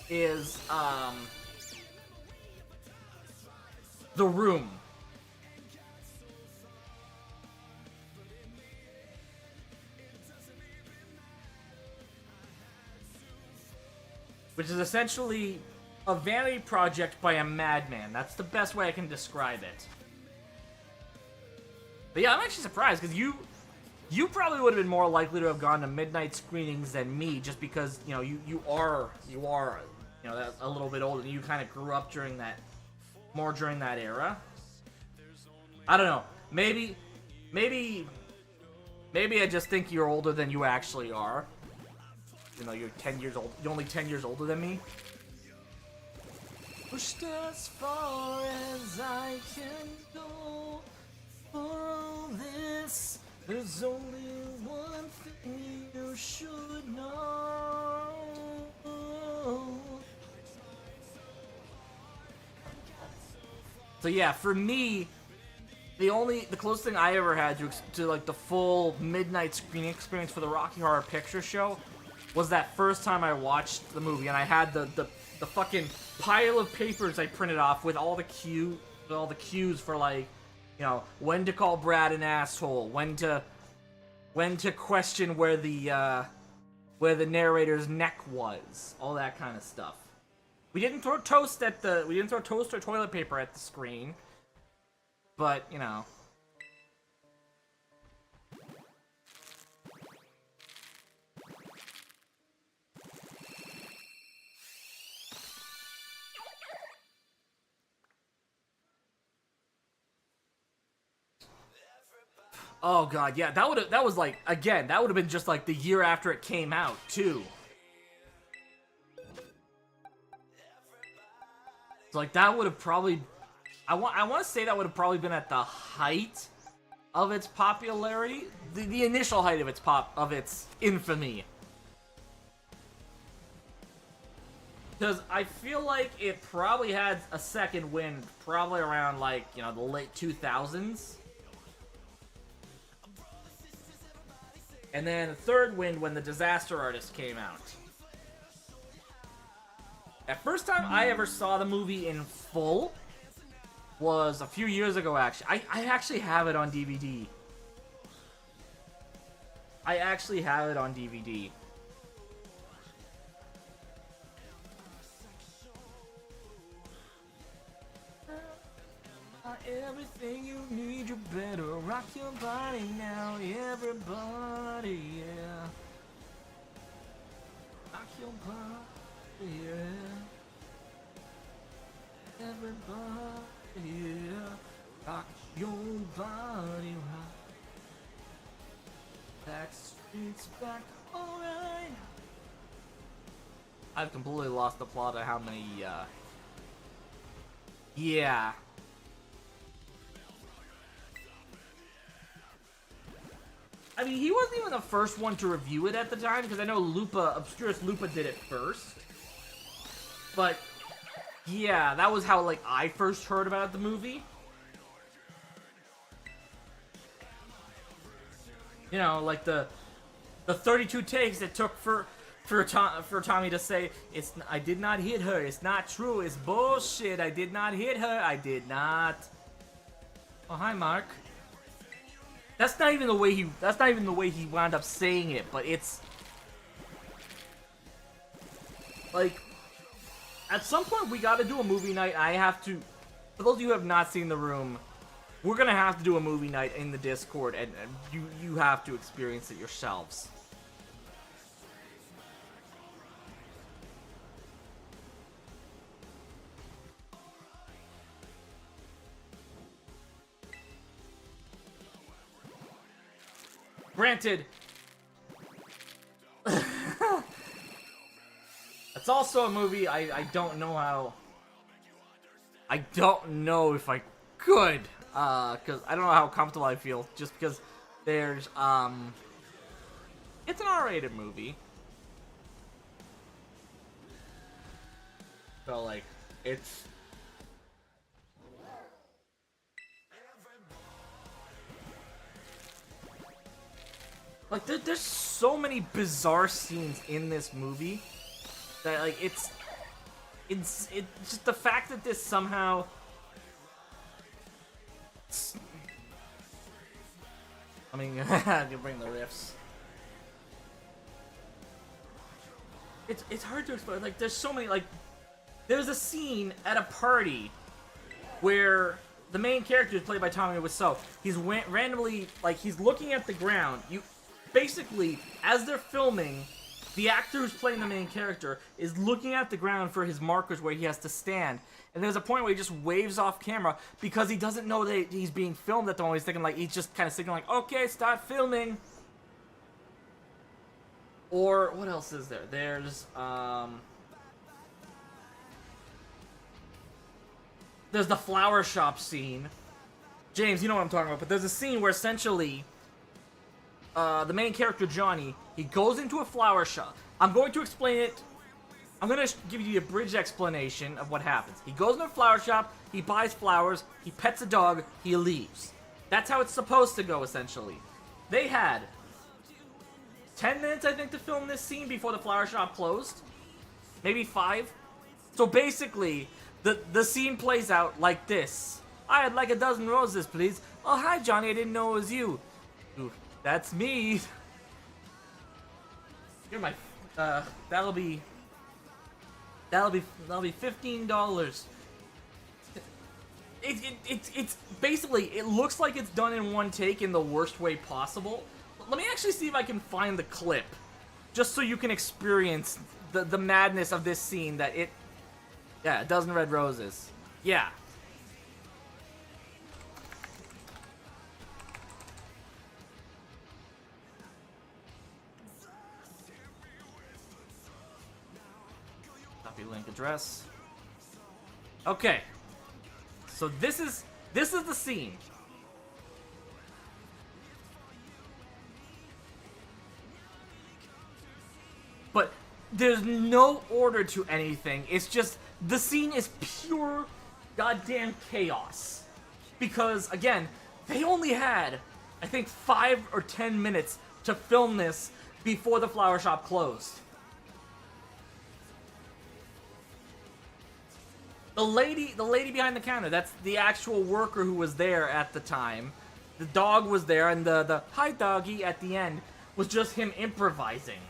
is, The Room. Which is essentially a vanity project by a madman. That's the best way I can describe it. But yeah, I'm actually surprised, because you probably would have been more likely to have gone to midnight screenings than me, just because, you know, you are, you know, that a little bit older, and you kind of grew up during that era. I don't know. Maybe I just think you're older than you actually are. You know, you're 10 years old. You're only 10 years older than me. Pushed as far as I can go. For all this, there's only one thing you should know. So yeah, for me, the closest thing I ever had to like the full midnight screening experience for the Rocky Horror Picture Show was that first time I watched the movie, and I had the fucking pile of papers I printed off with all the cues for, like, you know, when to call Brad an asshole, when to question where the narrator's neck was, all that kind of stuff. We didn't throw toast or toilet paper at the screen, but, you know. Oh god, yeah, that would have been just like the year after it came out too. So like that would have probably, I want to say that would have probably been at the height of its popularity, the initial height of its infamy. Because I feel like it probably had a second wind probably around, like, you know, the late 2000s. And then the third wind when The Disaster Artist came out. The first time I ever saw the movie in full was a few years ago, actually. I actually have it on DVD. Everything you need, you better rock your body now, everybody, yeah. Rock your body, yeah. Everybody, yeah. Rock your body, rock. Back streets back, alright. I've completely lost the plot of how many, yeah. I mean, he wasn't even the first one to review it at the time, because I know Obscurus Lupa did it first. But, yeah, that was how, like, I first heard about the movie. You know, like the 32 takes it took for Tommy to say, I did not hit her, it's not true, it's bullshit, I did not hit her, I did not. Oh, hi, Mark. That's not even the way he wound up saying it, but it's like at some point we got to do a movie night. I have to. For those of you who have not seen The Room, we're gonna have to do a movie night in the Discord, and you have to experience it yourselves. Granted, it's also a movie I don't know how. I don't know if I could, because I don't know how comfortable I feel, just because there's, it's an R-rated movie. So, like, it's... Like, there's so many bizarre scenes in this movie that, like, it's just the fact that this somehow... I mean, you bring the riffs. It's hard to explain. Like, there's so many, like... There's a scene at a party where the main character is played by Tommy Wiseau. He's randomly, like, he's looking at the ground. Basically, as they're filming, the actor who's playing the main character is looking at the ground for his markers where he has to stand. And there's a point where he just waves off camera because he doesn't know that he's being filmed at the moment. He's thinking, like, he's just kind of signaling, like, okay, start filming. Or, what else is there? There's the flower shop scene. James, you know what I'm talking about, but there's a scene where essentially the main character, Johnny, he goes into a flower shop. I'm going to explain it. I'm going to give you the abridged explanation of what happens. He goes into a flower shop, he buys flowers, he pets a dog, he leaves. That's how it's supposed to go, essentially. They had 10 minutes, I think, to film this scene before the flower shop closed. Maybe 5. So basically, the scene plays out like this. I'd like a dozen roses, please. Oh, hi, Johnny, I didn't know it was you. Ooh. That's me. You're my. That'll be $15. It's basically, it looks like it's done in one take in the worst way possible. Let me actually see if I can find the clip, just so you can experience the madness of this scene. Yeah, a dozen red roses. Yeah. Link address. Okay. So this is the scene. But there's no order to anything. It's just the scene is pure goddamn chaos. Because again, they only had I think 5 or 10 minutes to film this before the flower shop closed. The lady behind the counter, that's the actual worker who was there at the time. The dog was there, and the hi doggy at the end was just him improvising.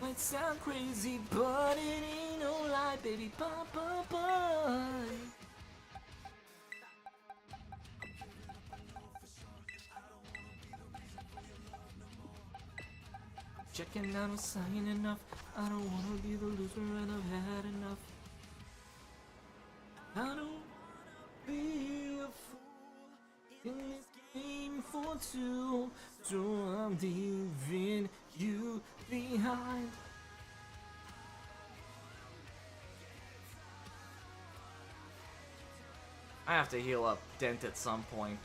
Might sound crazy, but it ain't no lie, baby. Bye, bye, bye. Checking out, I'm saying enough. I don't wanna be the loser and I've had enough. I don't wanna be a fool in this game for two. So I'm leaving you behind. I have to heal up Dent at some point.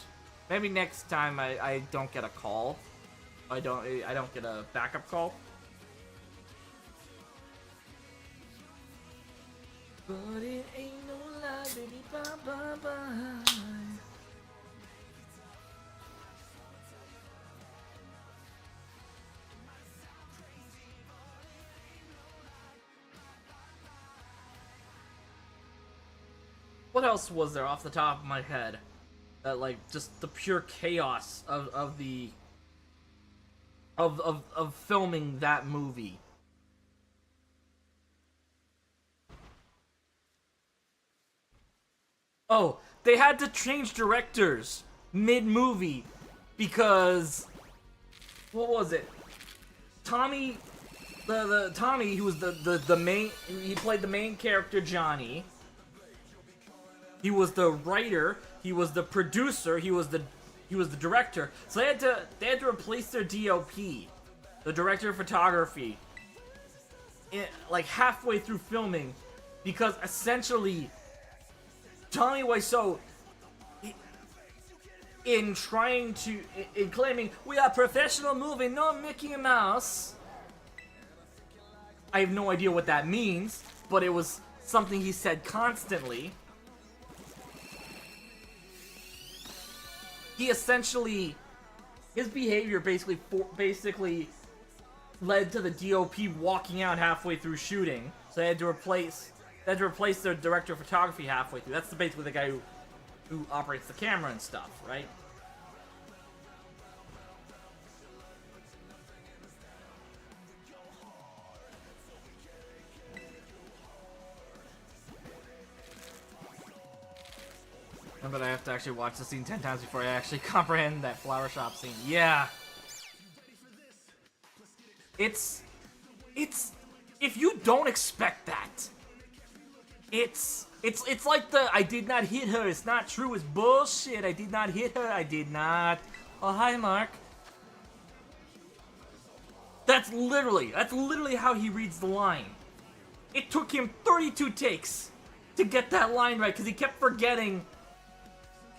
Maybe next time I don't get a call. I don't get a backup call. But it ain't no lie, baby. Bye bye bye. what else was there off the top of my head? That, like, just the pure chaos of filming that movie. Oh, they had to change directors mid-movie because what was it? Tommy, the Tommy, who was the main, he played the main character Johnny. He was the writer. He was the producer. He was the director. So they had to replace their DOP, the director of photography, like halfway through filming, because essentially Tommy Wiseau, in claiming we are professional movie, no Mickey Mouse. I have no idea what that means, but it was something he said constantly. He essentially, his behavior basically led to the DOP walking out halfway through shooting. So they had to replace their director of photography halfway through. That's basically the guy who operates the camera and stuff, right? But I have to actually watch the scene 10 times before I actually comprehend that flower shop scene. Yeah. It's if you don't expect that, it's like the I did not hit her, it's not true, it's bullshit, I did not hit her, I did not. Oh, hi, Mark. That's literally how he reads the line. It took him 32 takes to get that line right, because he kept forgetting.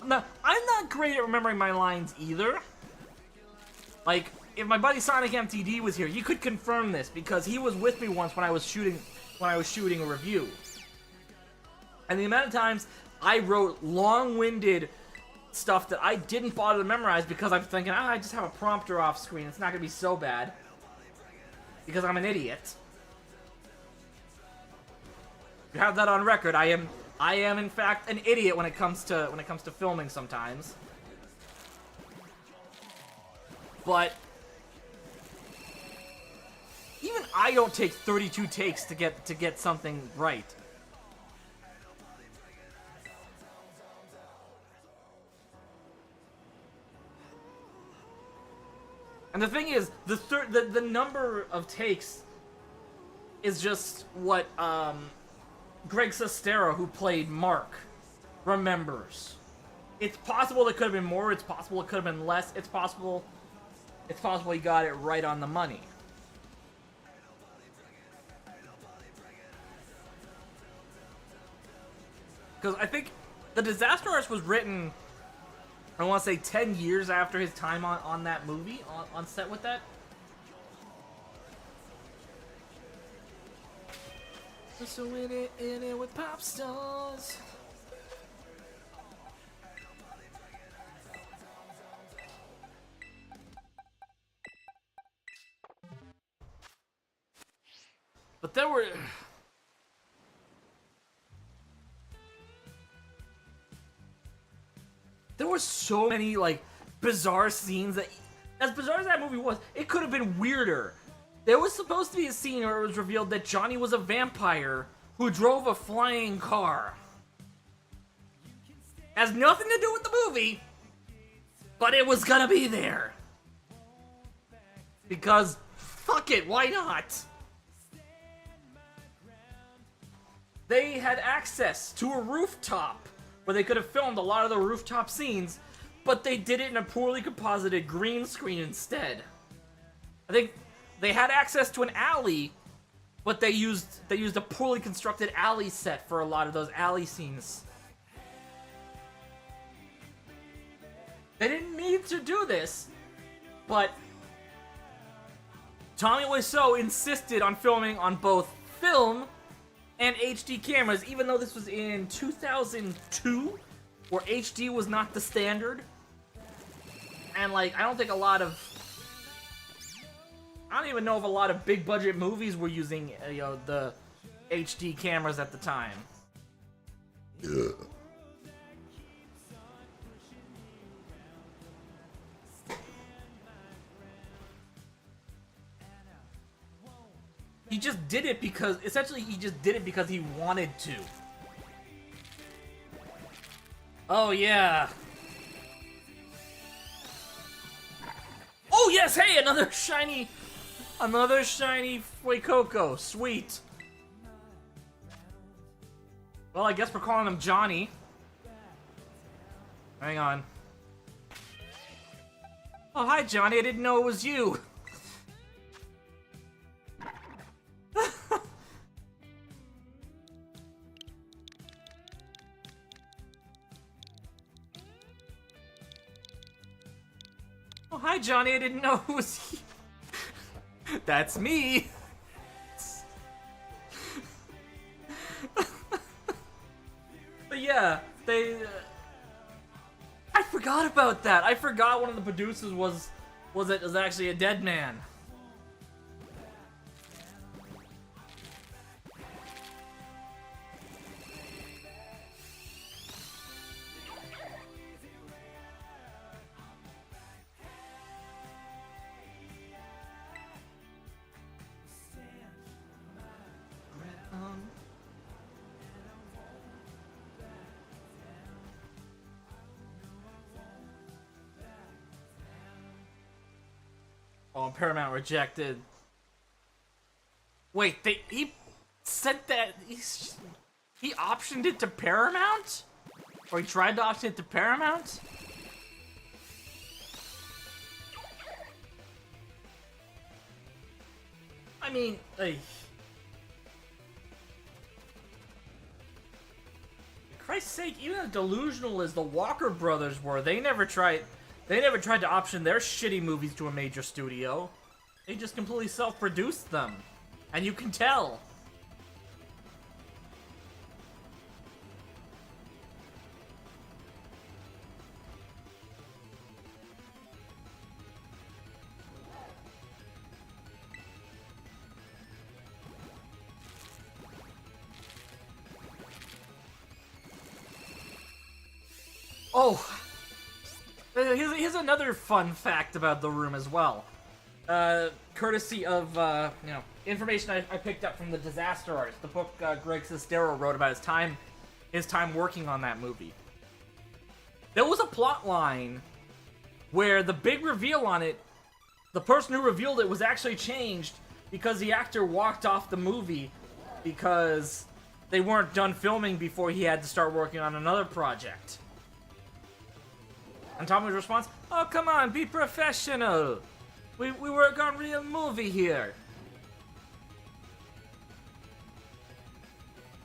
Now, I'm not great at remembering my lines either. Like, if my buddy Sonic MTD was here, you could confirm this, because he was with me once when I was shooting a review. And the amount of times I wrote long-winded stuff that I didn't bother to memorize because I'm thinking, I just have a prompter off screen, it's not gonna be so bad. Because I'm an idiot. You have that on record, I am in fact an idiot when it comes to filming sometimes. But even I don't take 32 takes to get something right. And the thing is, the number of takes is just what Greg Sestero, who played Mark, remembers. It's possible it could have been more, it's possible it could have been less, it's possible he got it right on the money. Because I think the Disaster Artist was written, I want to say 10 years after his time on that movie, on set with that. So in it with pop stars. But there were so many, like, bizarre scenes that, as bizarre as that movie was, it could have been weirder. There was supposed to be a scene where it was revealed that Johnny was a vampire who drove a flying car. Has nothing to do with the movie, but it was gonna be there. Because, fuck it, why not? They had access to a rooftop where they could have filmed a lot of the rooftop scenes, but they did it in a poorly composited green screen instead. I think they had access to an alley, but they used a poorly constructed alley set for a lot of those alley scenes. They didn't need to do this, but Tommy Wiseau insisted on filming on both film and HD cameras, even though this was in 2002, where HD was not the standard. And, like, I don't even know if a lot of big budget movies were using, the HD cameras at the time. He just did it because, essentially, he just did it because he wanted to. Oh, yeah. Oh, yes, hey, another shiny Fuecoco. Sweet. Well, I guess we're calling him Johnny. Hang on. Oh, hi, Johnny. I didn't know it was you. Oh, hi, Johnny. I didn't know it was you. That's me. But yeah, I forgot about that. I forgot one of the producers was actually a dead man. Oh, Paramount rejected. Wait, he said that he optioned it to Paramount? Or he tried to option it to Paramount? I mean, for Christ's sake, even as delusional as the Walker brothers were, they never tried to option their shitty movies to a major studio. They just completely self-produced them. And you can tell. Oh, here's another fun fact about the room as well. Courtesy of, information I picked up from the Disaster Artist, the book Greg Sestero wrote about his time working on that movie. There was a plot line where the big reveal on it, the person who revealed it was actually changed because the actor walked off the movie because they weren't done filming before he had to start working on another project. And Tommy's response, "Oh, come on, be professional. We work on real movie here."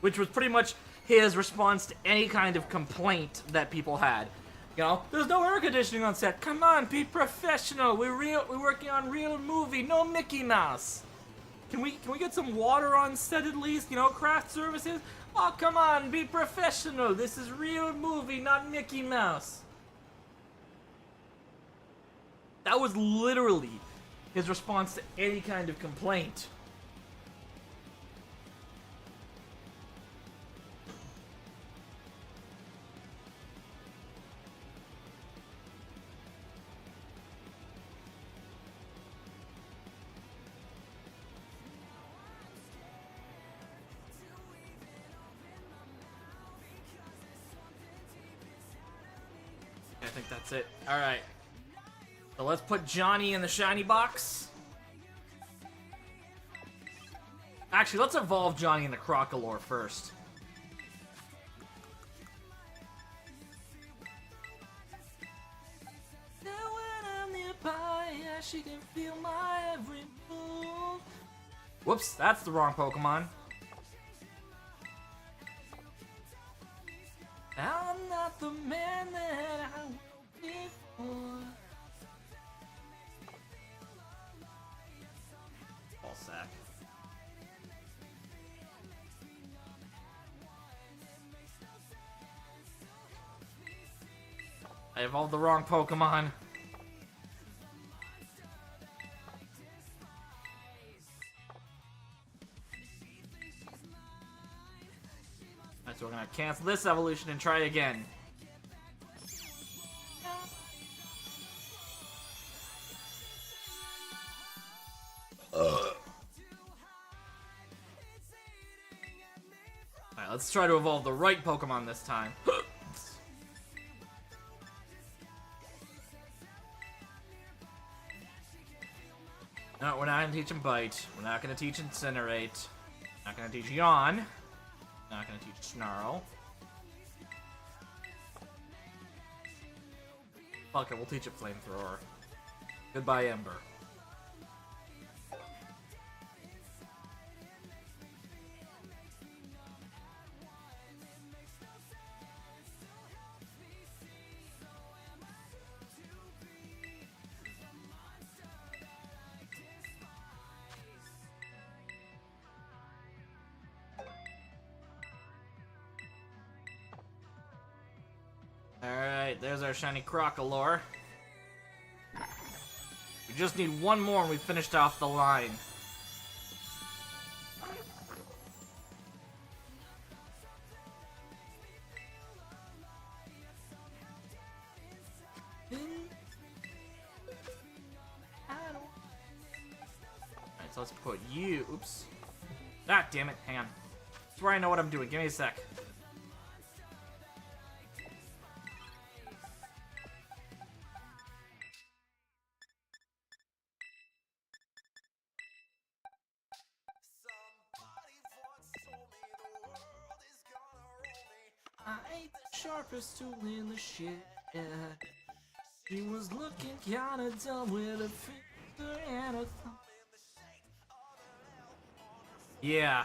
Which was pretty much his response to any kind of complaint that people had. You know, there's no air conditioning on set. Come on, be professional. We're working on real movie, no Mickey Mouse. Can we get some water on set at least? You know, craft services. Oh, come on, be professional. This is real movie, not Mickey Mouse. That was literally his response to any kind of complaint. I think that's it. All right. So let's put Johnny in the shiny box. Actually, let's evolve Johnny into Crocolore first. Now when I'm nearby, yeah, she can feel my every move. Whoops, that's the wrong Pokemon. I'm not the man that I was before. Sack. I evolved the wrong Pokemon. Alright, so we're gonna cancel this evolution and try again. Let's try to evolve the right Pokemon this time. No, we're not gonna teach him Bite. We're not gonna teach Incinerate. Not gonna teach Yawn. Not gonna teach Snarl. Fuck it, we'll teach it Flamethrower. Goodbye, Ember. Alright, there's our shiny Crocalor. We just need one more and we finished off the line. Alright, so let's put you... Oops. Ah, damn it. Hang on. I swear I know what I'm doing. Give me a sec. I ain't the sharpest tool in the shed. She was looking kinda dumb with a finger and a thumb. Yeah.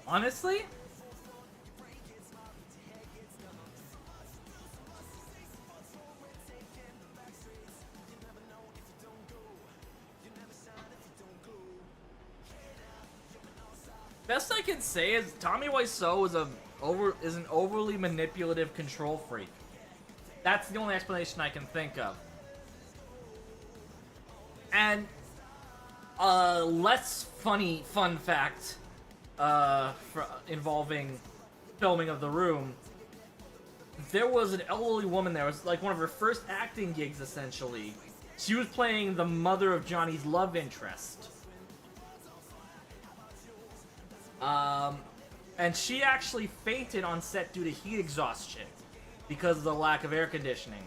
Honestly? Best I can say is Tommy Wiseau is an overly manipulative control freak. That's the only explanation I can think of. And less fun fact involving filming of The Room. There was an elderly woman there. It was like one of her first acting gigs, essentially. She was playing the mother of Johnny's love interest. And she actually fainted on set due to heat exhaustion because of the lack of air conditioning.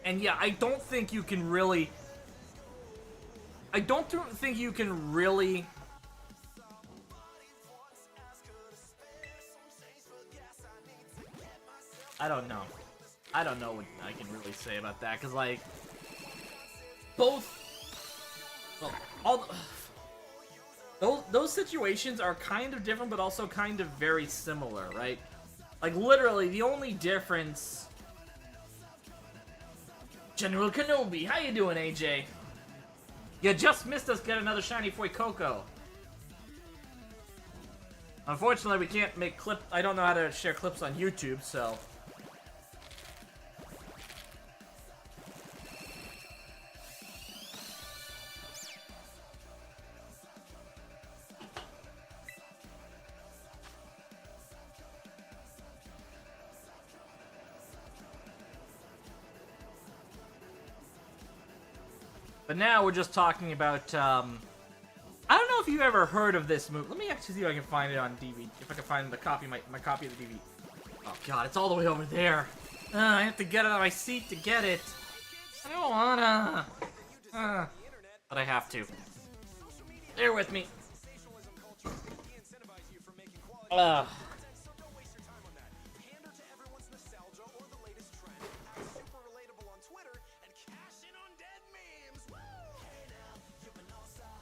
And yeah, I don't think you can really... I don't think you can really... I don't know. I don't know what I can really say about that, because, like... Both... Well, all... Those situations are kind of different, but also kind of very similar, right? Like, literally, the only difference... General Kenobi, how you doing, AJ? You just missed us get another shiny Fuecoco. Unfortunately, we can't make clip. I don't know how to share clips on YouTube, so. But now we're just talking about, I don't know if you've ever heard of this movie. Let me actually see if I can find it on DVD. If I can find the copy, my copy of the DVD. Oh god, it's all the way over there. I have to get out of my seat to get it. I don't wanna. But I have to. Bear with me.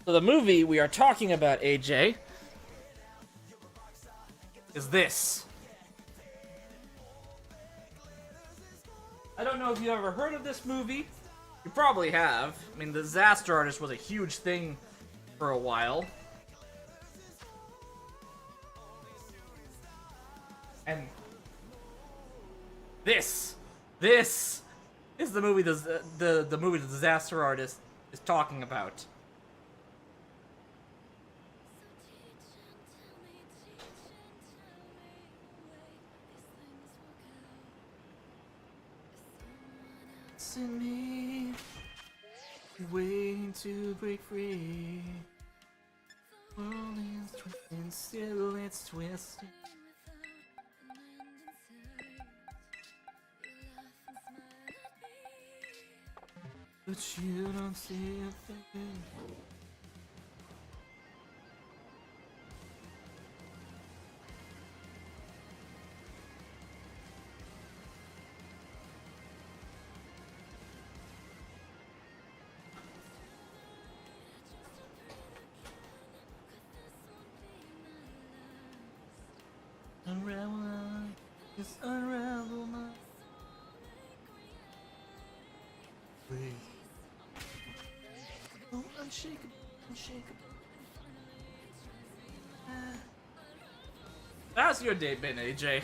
So the movie we are talking about, AJ, is this. I don't know if you ever heard of this movie. You probably have. I mean, the Disaster Artist was a huge thing for a while. And this is the movie the movie The Disaster Artist is talking about. It's in me, waiting to break free. World is twisting, still it's twisting. But you don't see a thing. Unravel, just unravel my way. Oh, unshakable, unshakable. How's your day been, AJ?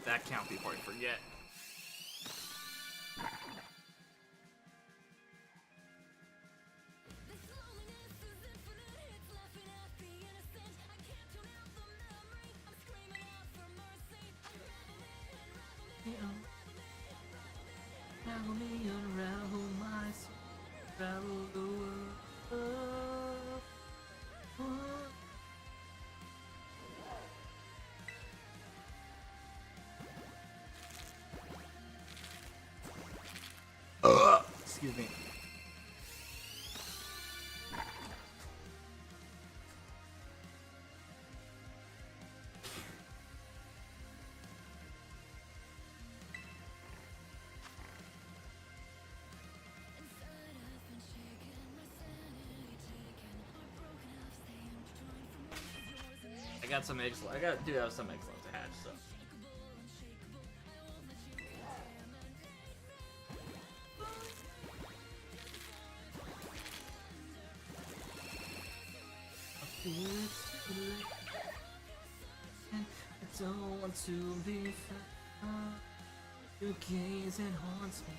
That count before I forget. Unravel me, unravel my soul, unravel the world. Excuse me. I got some eggs. Do have some eggs left to hatch, so. I don't want to be found. Your gaze and haunts me.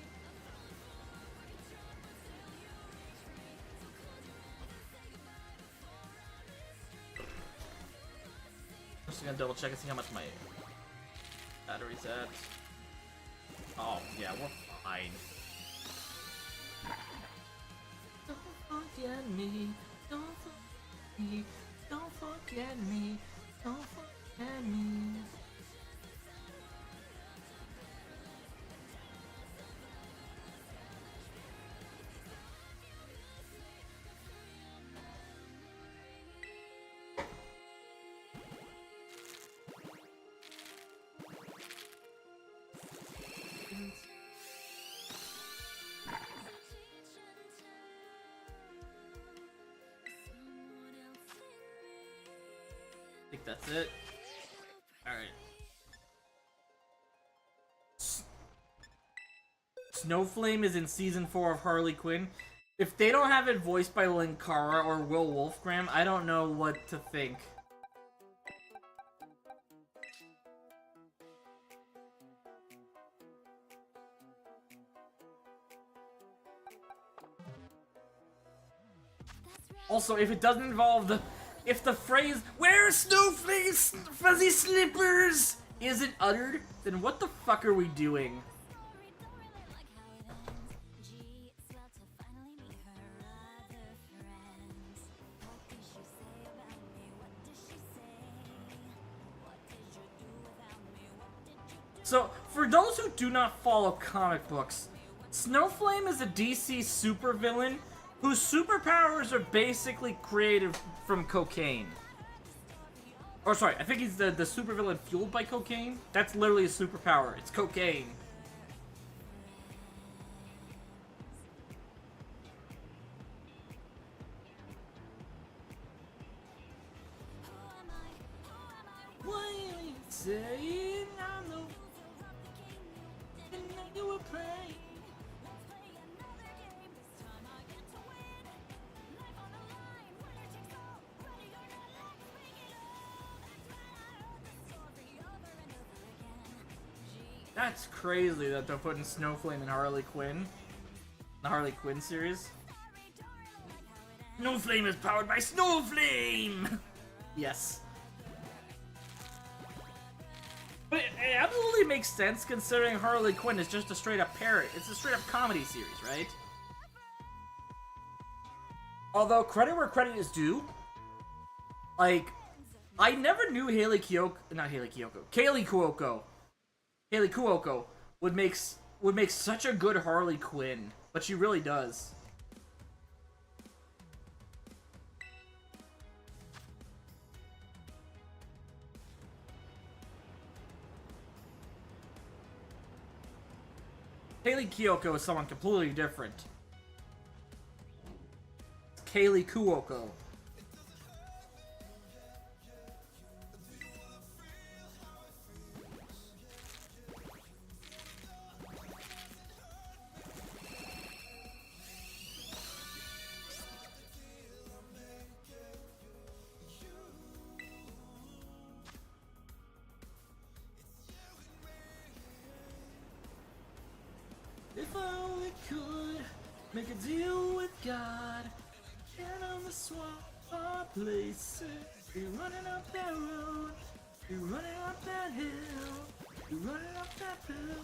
I'm just gonna double check and see how much my battery's at. Oh, yeah, we're fine. Don't forget me. Don't forget me. Don't forget me. Don't forget me. I think that's it. Alright. Snowflame is in season 4 of Harley Quinn. If they don't have it voiced by Linkara or Will Wolfgram, I don't know what to think. Also, if it doesn't involve the... If the phrase, "Where's Snowflake's fuzzy slippers?" isn't uttered, then what the fuck are we doing? So, for those who do not follow comic books, Snowflame is a DC supervillain whose superpowers are basically created from cocaine. Or sorry, I think he's the supervillain fueled by cocaine. That's literally his superpower. It's cocaine. What are you saying? I know you were playing. That's crazy that they're putting Snowflame and Harley Quinn. The Harley Quinn series. Snowflame is powered by Snowflame! Yes. But it absolutely makes sense considering Harley Quinn is just a straight up parody. It's a straight up comedy series, right? Although, credit where credit is due. Like, I never knew Kaylee Cuoco would make such a good Harley Quinn, but she really does. Kaylee Cuoco is someone completely different. It's Kaylee Cuoco. If I only could make a deal with God, get on the swamp our places. You're running up that road, you're running up that hill, you're running up that hill.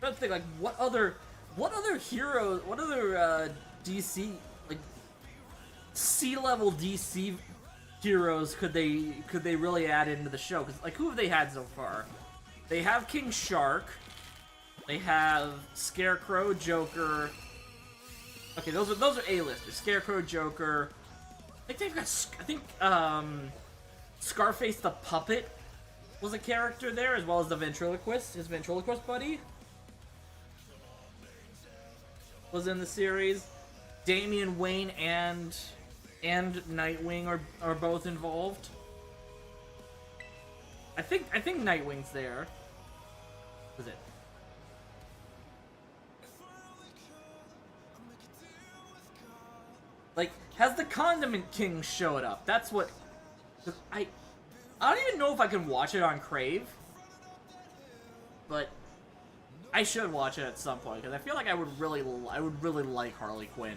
I don't think, like, what other heroes, what other DC, like, C-level DC heroes could they really add into the show? Because, like, who have they had so far? They have King Shark. They have Scarecrow, Joker. Okay, those are A-listers. Scarecrow, Joker. I think they've got, Scarface the Puppet was a character there, as well as the ventriloquist, his ventriloquist buddy was in the series. Damian Wayne and Nightwing are both involved. I think Nightwing's there. Was it? Like, has the Condiment King showed up? That's what. I don't even know if I can watch it on Crave, but I should watch it at some point because I feel like I would really like Harley Quinn.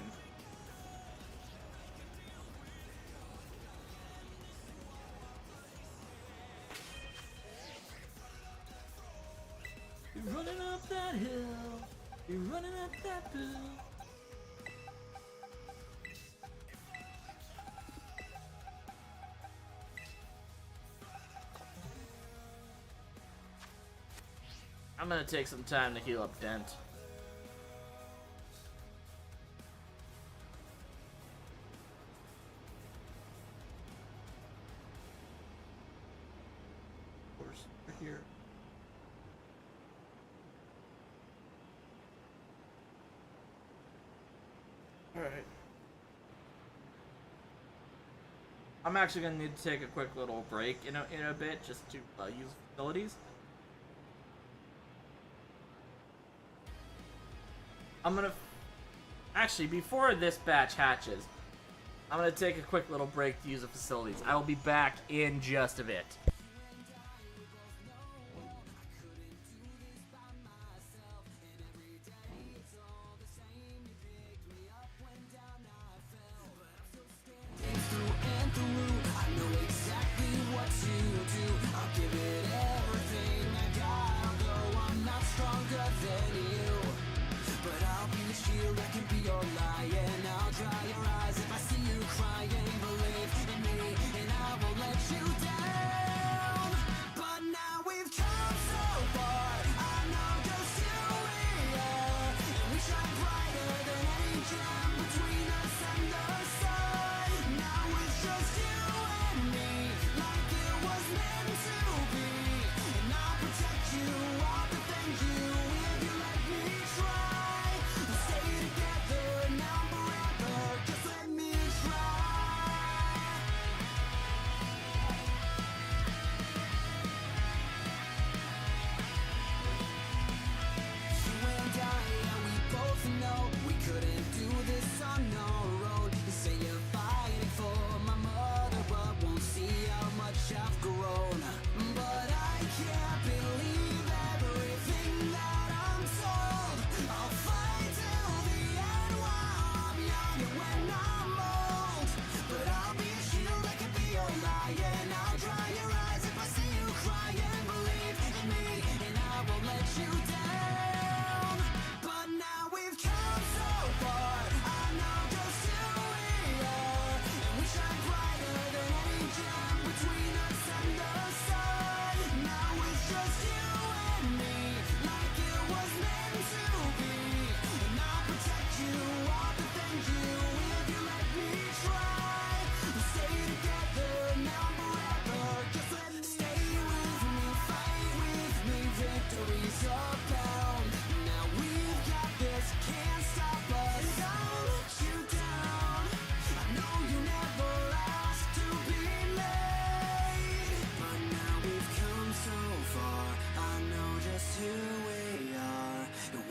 You're running up that hill. You're running up that hill. I'm gonna take some time to heal up Dent. Of course, right here. Alright. I'm actually gonna need to take a quick little break in a bit just to use facilities. I'm gonna... Actually, before this batch hatches, I'm gonna take a quick little break to use the facilities. I will be back in just a bit.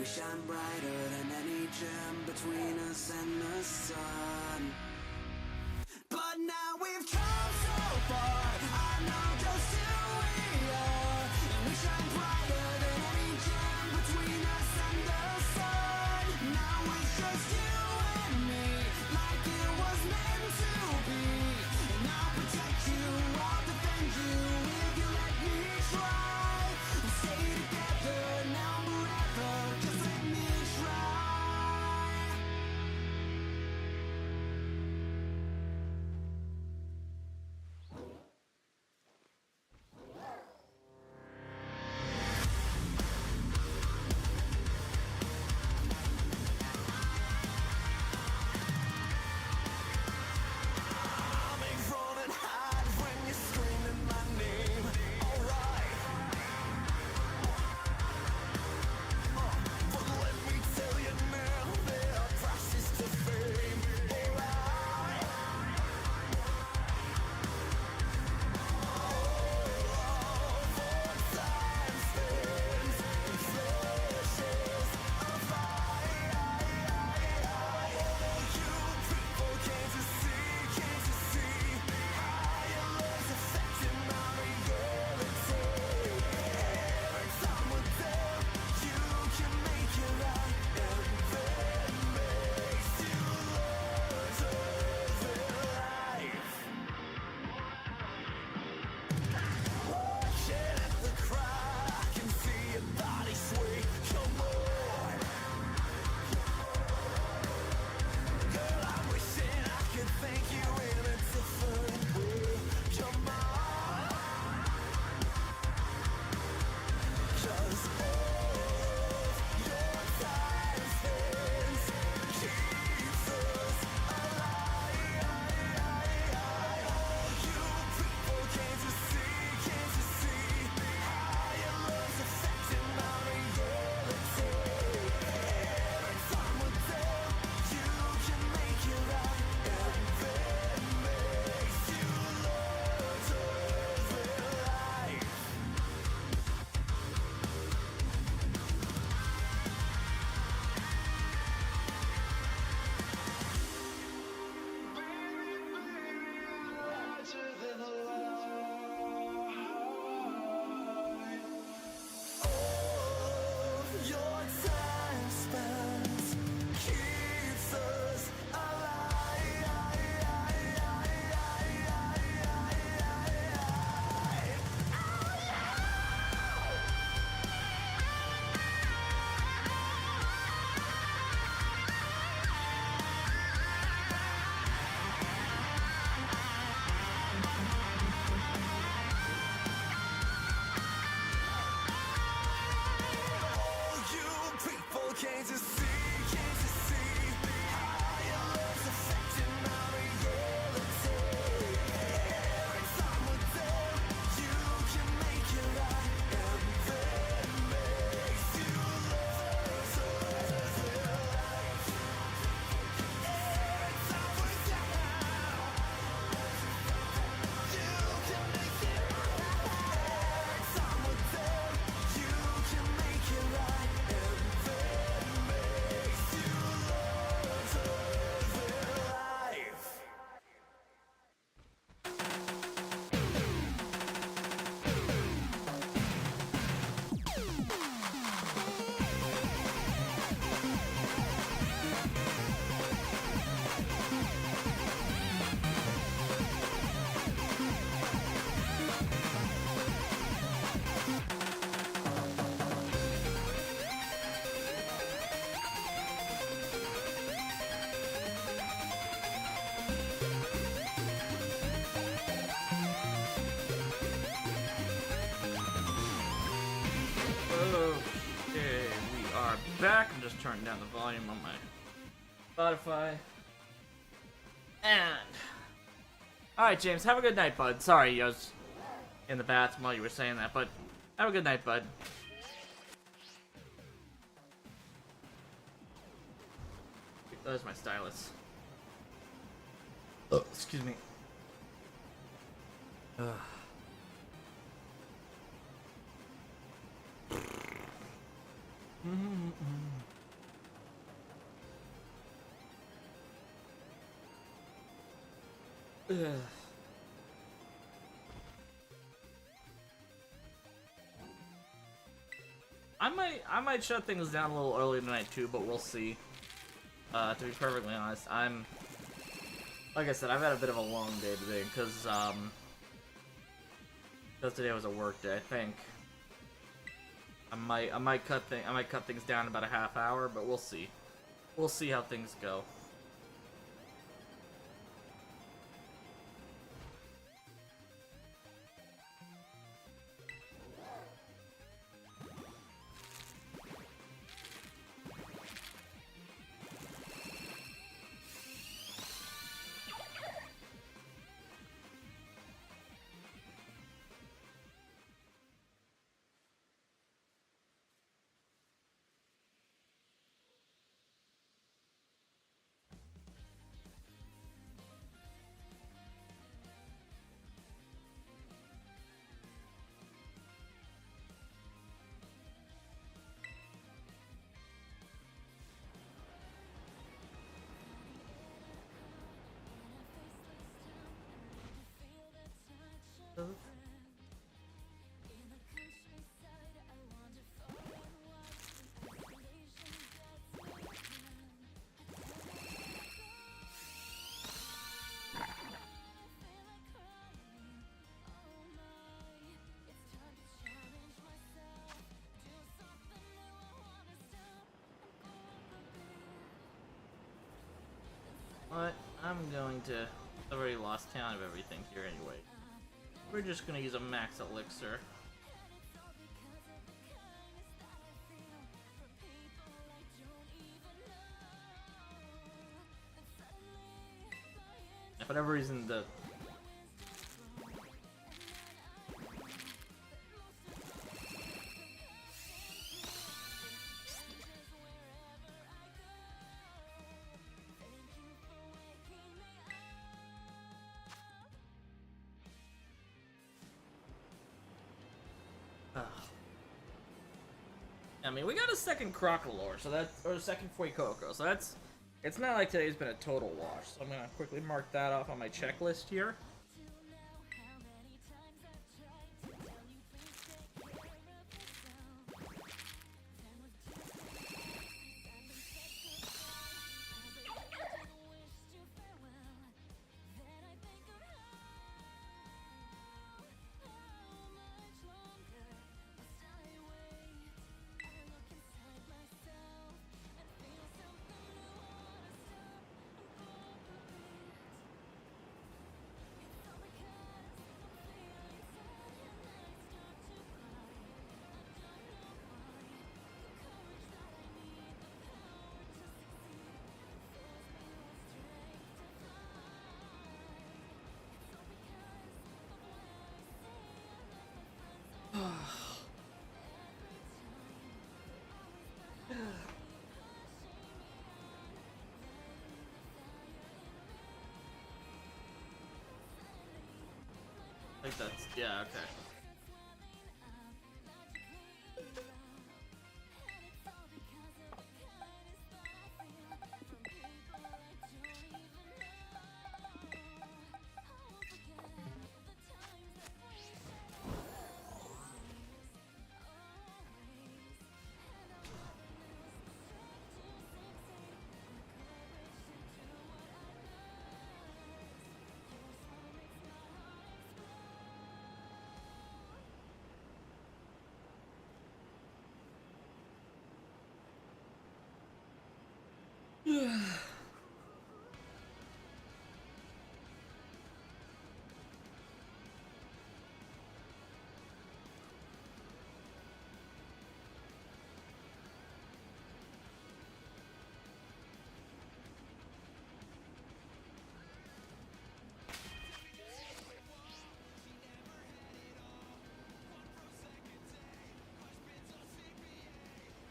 Shine brighter than any gem between us and the sun. But now we've come so far, I know just who we are. And we shine brighter than any gem between us and the sun. Now it's just you and me, like it was meant to be. And I'll protect you, I'll defend you, if you let me try. We'll stay together now forever, just let me try. Run and hide when you're screaming my name. Alright, back. I'm just turning down the volume on my Spotify. And alright, James, have a good night, bud. Sorry, I was in the bathroom while you were saying that, but have a good night, bud. There's my stylus. Oh, excuse me. Ugh. Ugh. I might shut things down a little early tonight too, but we'll see. To be perfectly honest, like I said, I've had a bit of a long day today because today was a work day. I think I might cut things down about a half hour, but we'll see. We'll see how things go. But I'm going to... I've already lost count of everything here anyway. We're just gonna use a max elixir. For whatever reason, the... I mean, we got a second Crocalor, so that's, or a second Fuecoco, so that's, it's not like today's been a total wash, so I'm gonna quickly mark that off on my checklist here. I think that's, yeah, okay.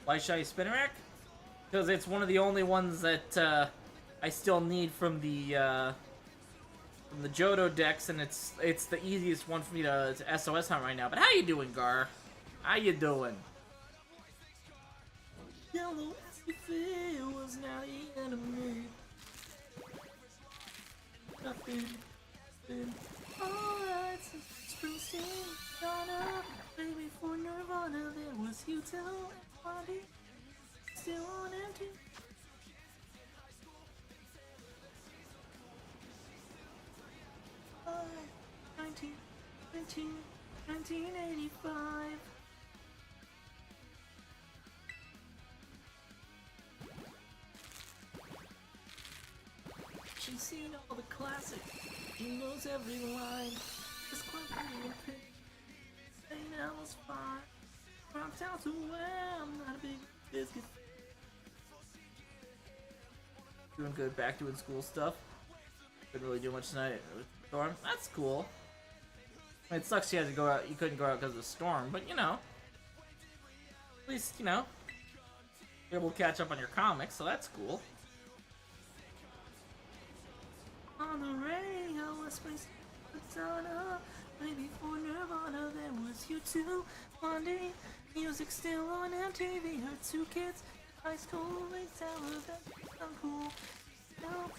Why Shiny Spinarak? Because it's one of the only ones that I still need from the Johto decks, and it's the easiest one for me to SOS hunt right now. But how you doing, Gar? How you doing? Yellow as you feel was now the enemy. Nothing been alright since Springsteen gone up. Baby for Nirvana, there was you too, and body still on empty. Oh, 1985. She's seen all the classics. She knows every line. Just quite a pick. Ain't else fine. From town to where I'm not a big biscuit. Doing good. Back doing school stuff. Couldn't really do much tonight with the storm. That's cool. I mean, it sucks you had to go out. You couldn't go out because of the storm, but you know, at least you know you're able to catch up on your comics, so that's cool. On the radio, I spaced Madonna. Maybe for Nirvana, there was you too. One day, music still on MTV. Heard two kids in high school. They tell her that I'm cool. Now,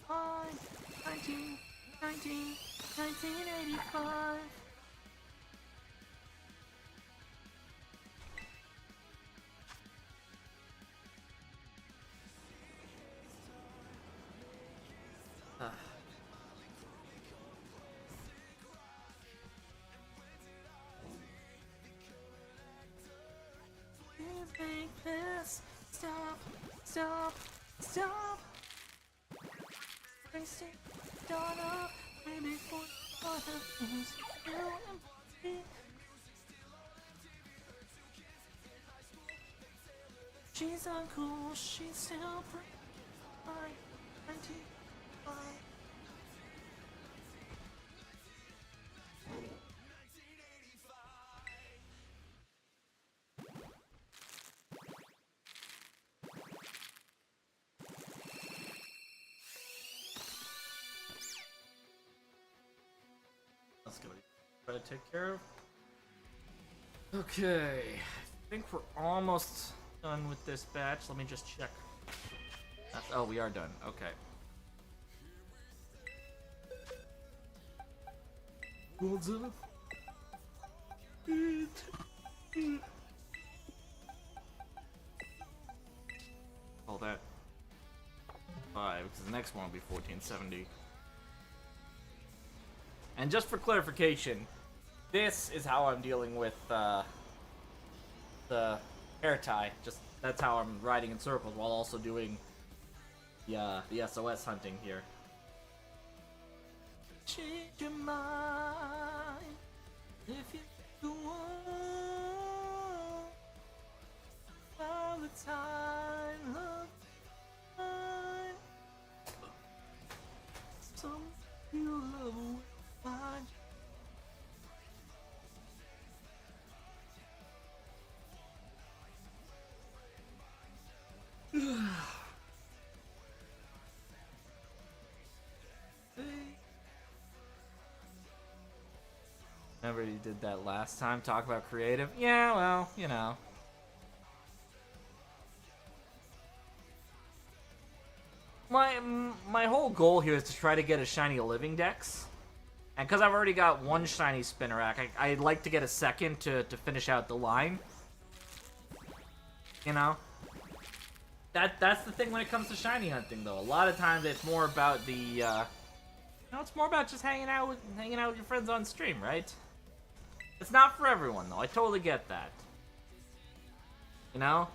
1985. Make this stop, stop, stop. Wasting Donna, maybe for other things. You and me. She's uncool, she's still pretty. 95. Let's go. Try to take care of. Okay, I think we're almost done with this batch. Let me just check. Oh, we are done. Okay. What's up? All that 5, because the next one will be 1470. And just for clarification, this is how I'm dealing with the hair tie. Just that's how I'm riding in circles while also doing the SOS hunting here. Change your mind if you go on all the time. Love time. Some you love will find. Remember you did that last time, talk about creative? Yeah, well, you know. My whole goal here is to try to get a shiny living dex. And because I've already got one shiny Spinarak, I'd like to get a second to finish out the line. You know? That's the thing when it comes to shiny hunting, though. A lot of times it's more about the, it's more about just hanging out with your friends on stream, right? It's not for everyone, though. I totally get that. You know?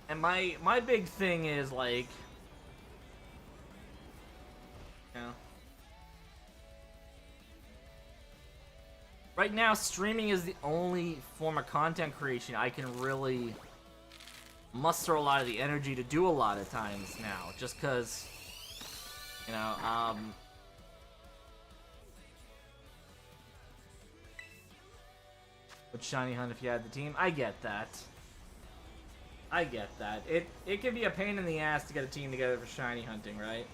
And my big thing is, like, you know, right now, streaming is the only form of content creation I can really muster a lot of the energy to do a lot of times now, just because, you know, would shiny hunt if you had the team? I get that. I get that. It can be a pain in the ass to get a team together for shiny hunting, right?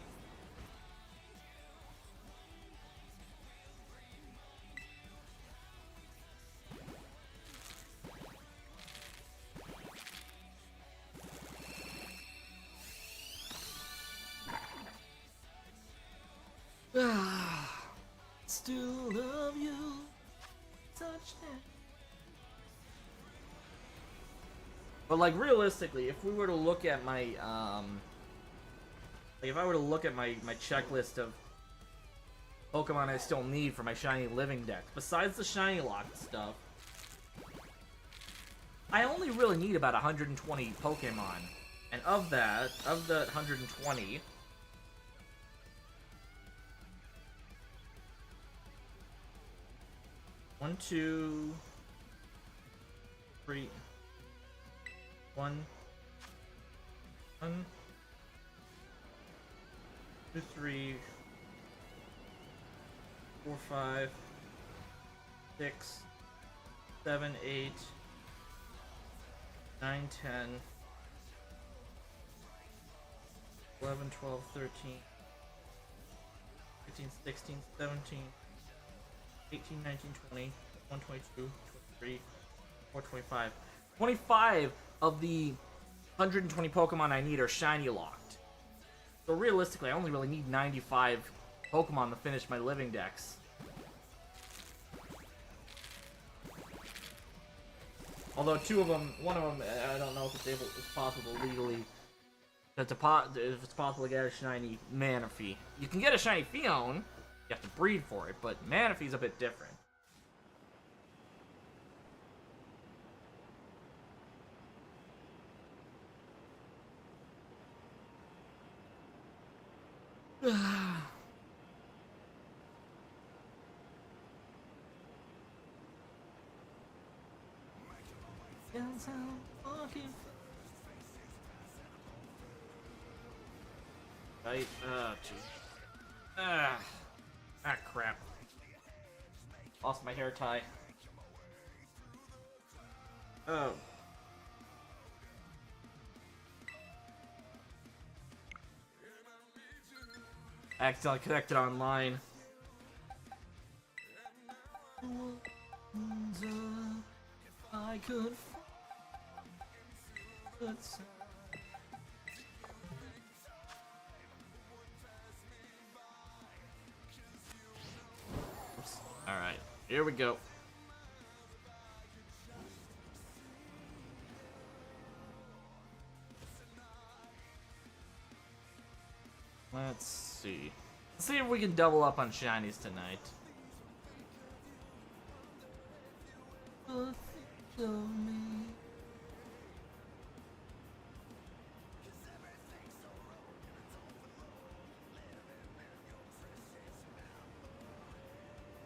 Still love you. Touch that. But like realistically, if we were to look at my like if I were to look at my checklist of Pokemon I still need for my shiny living deck, besides the shiny locked stuff, I only really need about 120 Pokemon. And of the 120, one, two, three, one, 2, 3, 4, 5, 6, 7, 8, 9, 10, 11, 12, 13, 15, 16, 17, 18, 19, 20, 21, 22, 23, 24, 25. 25 of the 120 Pokemon I need are shiny locked. So realistically, I only really need 95 Pokemon to finish my living decks. Although one of them, I don't know if it's possible legally. If it's possible to get a shiny Manaphy. You can get a shiny Fion, you have to breed for it, but Manaphy's a bit different. Right, jeez. Ah, crap. Lost my hair tie. Oh. Accidentally connected online. I could. Alright, here we go. Let's see. Let's see if we can double up on shinies tonight.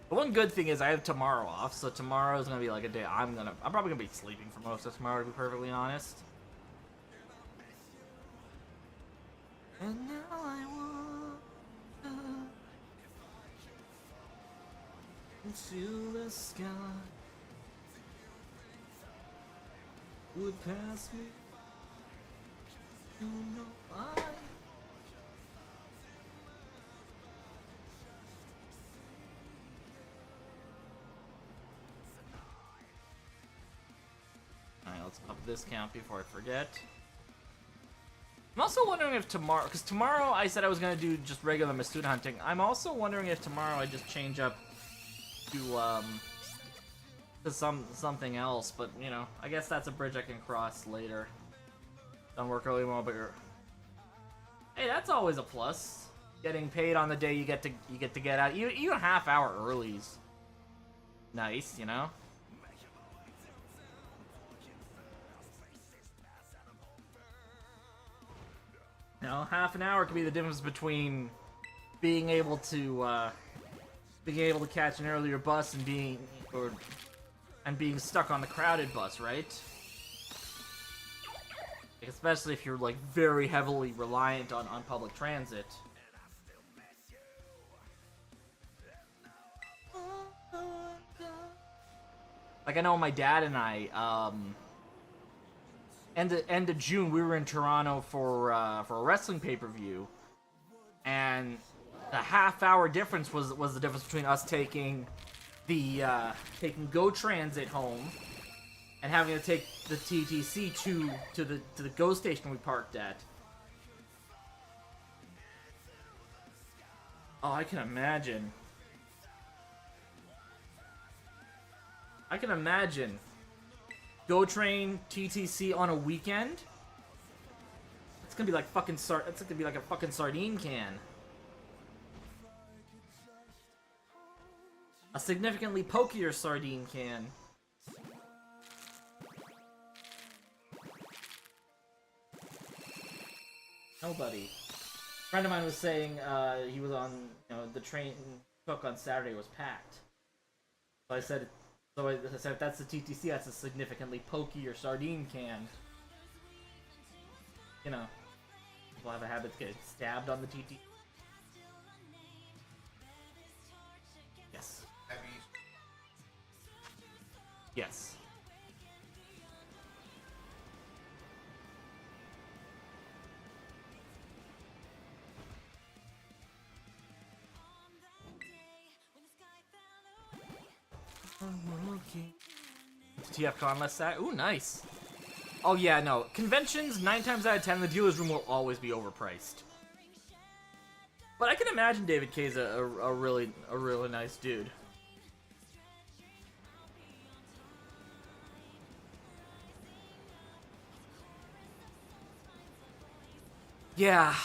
The one good thing is I have tomorrow off, so tomorrow is gonna be like a day I'm probably gonna be sleeping for most of tomorrow, to be perfectly honest. And now I walk into the sky would pass me. You know I. Alright, let's up this count before I forget. I'm also wondering if tomorrow, because tomorrow I said I was going to do just regular Mastoon hunting. I'm also wondering if tomorrow I just change up to something else, but you know, I guess that's a bridge I can cross later. Don't work early more, but hey, that's always a plus. Getting paid on the day you get to get out, even half hour early's nice, you know. You know, half an hour could be the difference between being able to catch an earlier bus and being stuck on the crowded bus, right? Like, especially if you're like very heavily reliant on public transit. Like I know my dad and I end of June, we were in Toronto for a wrestling pay-per-view, and the half-hour difference was the difference between us taking taking Go Transit home and having to take the TTC to the Go station we parked at. Oh, I can imagine. I can imagine. Go train TTC on a weekend. It's gonna be like fucking it's gonna be like a fucking sardine can. A significantly pokier sardine can. Nobody. A friend of mine was saying he was on, the train took on Saturday was packed. So I said, if that's the TTC, that's a significantly pokier sardine can. You know, people have a habit to get stabbed on the TTC. Yes. Yes. TFCon less that. Ooh, nice. Oh yeah, no. Conventions, 9 times out of 10, the dealer's room will always be overpriced. But I can imagine David K's a really nice dude. Yeah.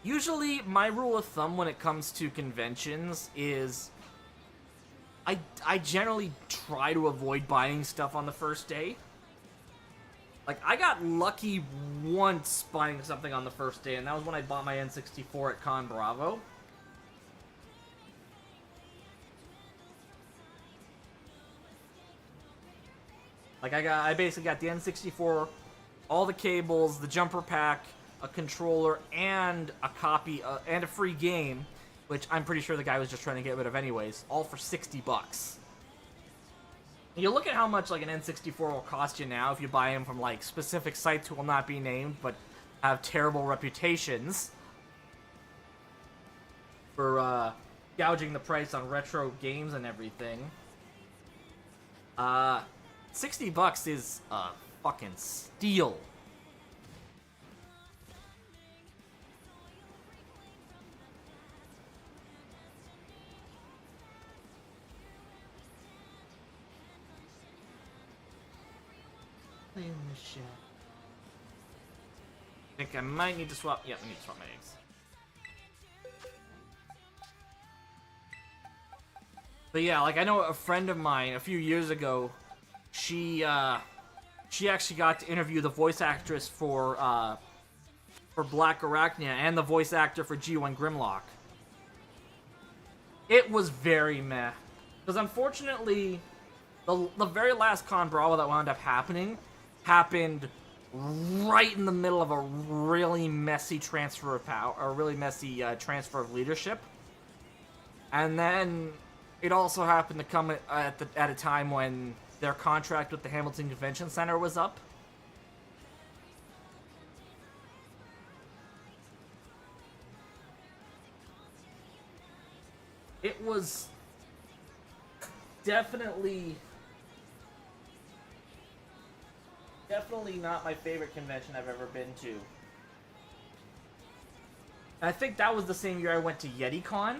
Usually, my rule of thumb when it comes to conventions is I generally try to avoid buying stuff on the first day. Like, I got lucky once buying something on the first day, and that was when I bought my N64 at Con Bravo. Like, I basically got the N64, all the cables, the jumper pack, a controller, and a copy, and a free game, which I'm pretty sure the guy was just trying to get rid of anyways, all for $60. You look at how much like an N64 will cost you now if you buy them from like specific sites who will not be named but have terrible reputations for gouging the price on retro games and everything. $60 is a fucking steal. In the shed. I think I might need to swap. Yeah, I need to swap my eggs. But yeah, like I know a friend of mine a few years ago, she actually got to interview the voice actress for Black Arachnia and the voice actor for G1 Grimlock. It was very meh, because unfortunately, the very last Con Bravo that wound up happened right in the middle of a really messy transfer of power, or a really messy transfer of leadership. And then it also happened to come at a time when their contract with the Hamilton Convention Center was up. It was definitely not my favorite convention I've ever been to. I think that was the same year I went to YetiCon.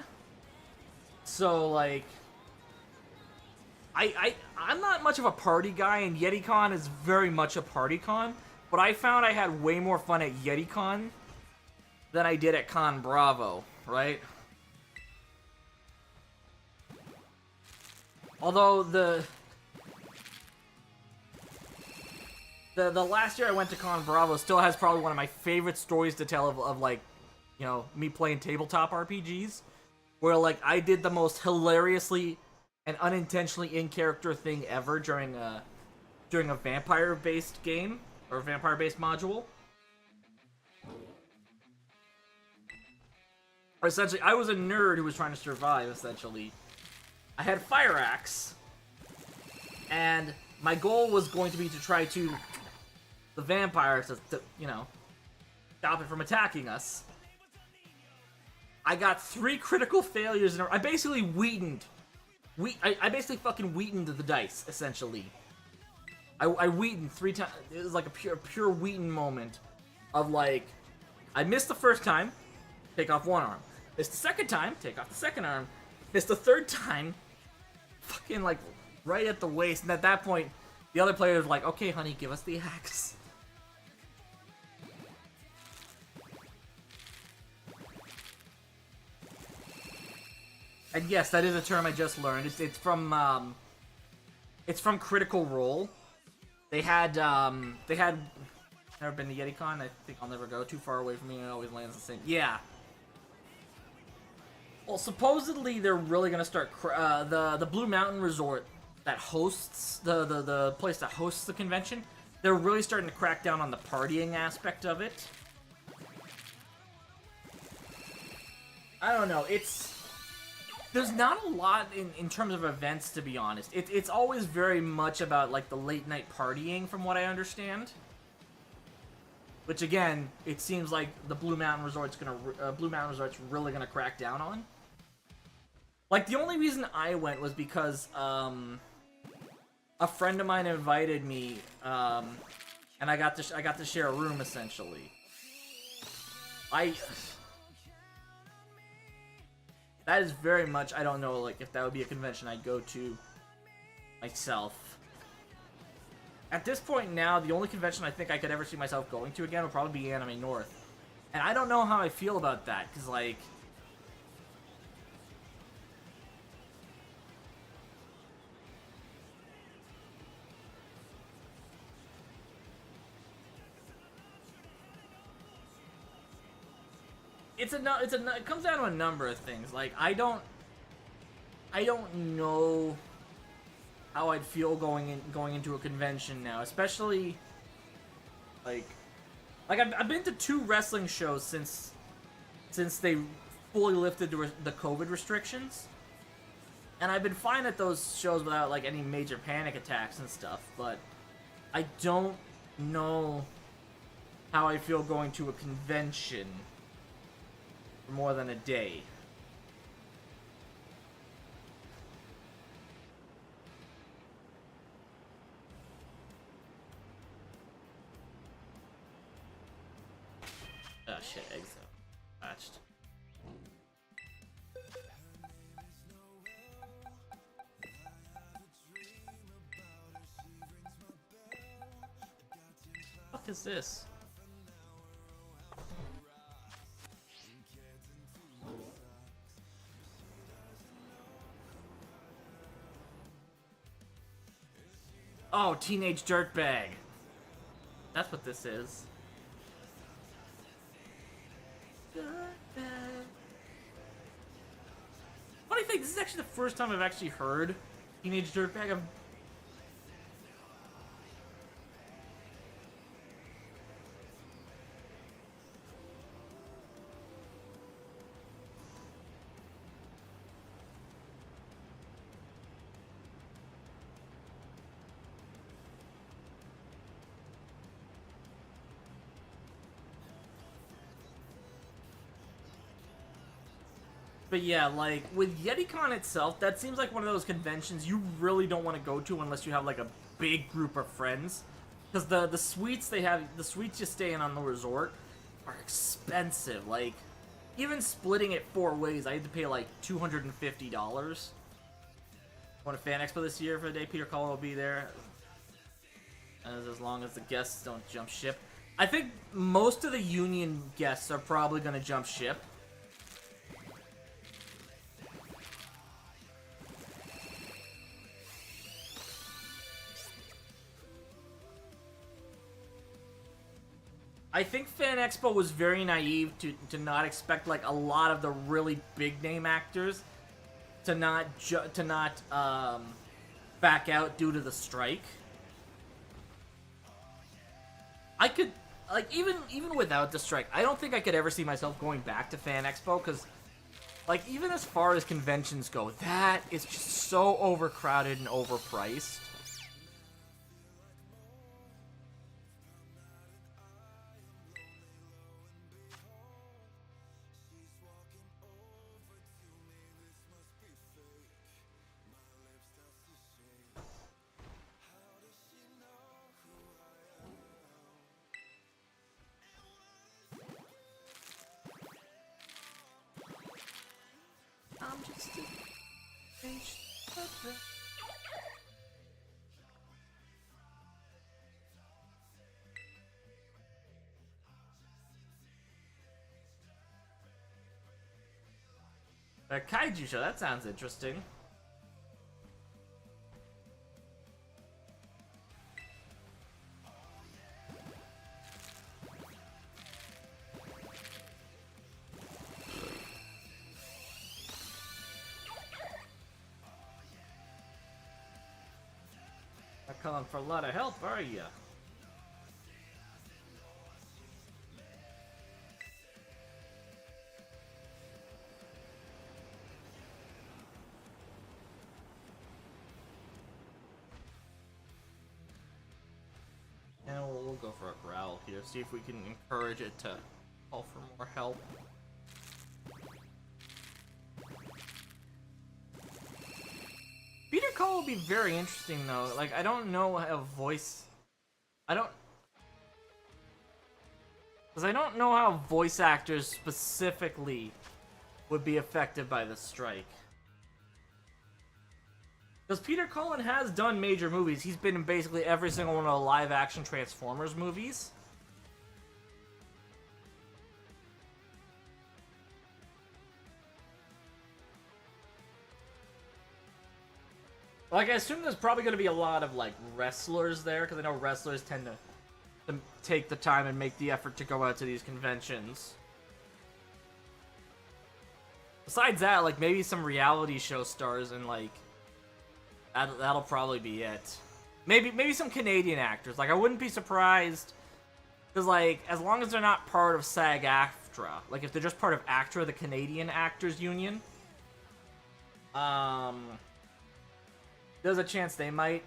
So, like, I'm not much of a party guy, and YetiCon is very much a party con, but I found I had way more fun at YetiCon than I did at Con Bravo, right? Although the last year I went to Con Bravo still has probably one of my favorite stories to tell of like, you know, me playing tabletop RPGs, where like I did the most hilariously and unintentionally in-character thing ever during a vampire-based game or a vampire-based module. Or essentially, I was a nerd who was trying to survive. Essentially, I had Fire Axe, and my goal was going to be to try to the vampires to you know, stop it from attacking us. I got 3 critical failures in a row. I basically Wheatoned. I basically fucking Wheatoned the dice, essentially. I Wheatoned 3 times. It was like a pure Wheaton moment of like, I missed the first time, take off 1 arm. Missed the second time, take off the second arm. Missed the third time, fucking like right at the waist. And at that point, the other player was like, okay, honey, give us the axe. And yes, that is a term I just learned. It's from Critical Role. They had never been to YetiCon. I think I'll never go. Too far away from me. It always lands the same. Yeah. Well, supposedly they're really gonna start the Blue Mountain Resort that hosts the place that hosts the convention. They're really starting to crack down on the partying aspect of it. I don't know. There's not a lot in terms of events, to be honest. It's always very much about like the late night partying, from what I understand. Which again, it seems like the Blue Mountain Resort's really gonna crack down on. Like the only reason I went was because a friend of mine invited me, and I got to share a room essentially. That is very much, I don't know, like, if that would be a convention I'd go to myself. At this point now, the only convention I think I could ever see myself going to again would probably be Anime North. And I don't know how I feel about that, because, like... it comes down to a number of things. Like, I don't know how I'd feel going into a convention now, especially like I've been to 2 wrestling shows since they fully lifted the COVID restrictions, and I've been fine at those shows without like any major panic attacks and stuff. But I don't know how I feel going to a convention more than a day. Oh shit, exile. Patched. What is this? Oh, Teenage Dirtbag. That's what this is. Dirtbag. Funny thing, this is actually the first time I've actually heard Teenage Dirtbag. But yeah, like, with YetiCon itself, that seems like one of those conventions you really don't want to go to unless you have, like, a big group of friends. Because the suites the suites you stay in on the resort are expensive. Like, even splitting it 4 ways, I had to pay, like, $250. Want a Fan Expo this year for the day Peter Cullen will be there. As long as the guests don't jump ship. I think most of the Union guests are probably going to jump ship. I think Fan Expo was very naive to not expect like a lot of the really big name actors to not back out due to the strike. I could like even without the strike, I don't think I could ever see myself going back to Fan Expo because like even as far as conventions go, that is just so overcrowded and overpriced. A kaiju show, that sounds interesting. Not calling for a lot of help, are ya? And we'll go for a growl here, see if we can encourage it to call for more help. Peter Call will be very interesting though. Like, I don't know how voice... Because I don't know how voice actors specifically would be affected by the strike. Because Peter Cullen has done major movies. He's been in basically every single one of the live-action Transformers movies. Like, I assume there's probably going to be a lot of, like, wrestlers there, because I know wrestlers tend to take the time and make the effort to go out to these conventions. Besides that, like, maybe some reality show stars and, like, that'll probably be it. Maybe some Canadian actors. Like, I wouldn't be surprised, because, like, as long as they're not part of SAG-AFTRA, like, if they're just part of ACTRA, the Canadian Actors Union, there's a chance they might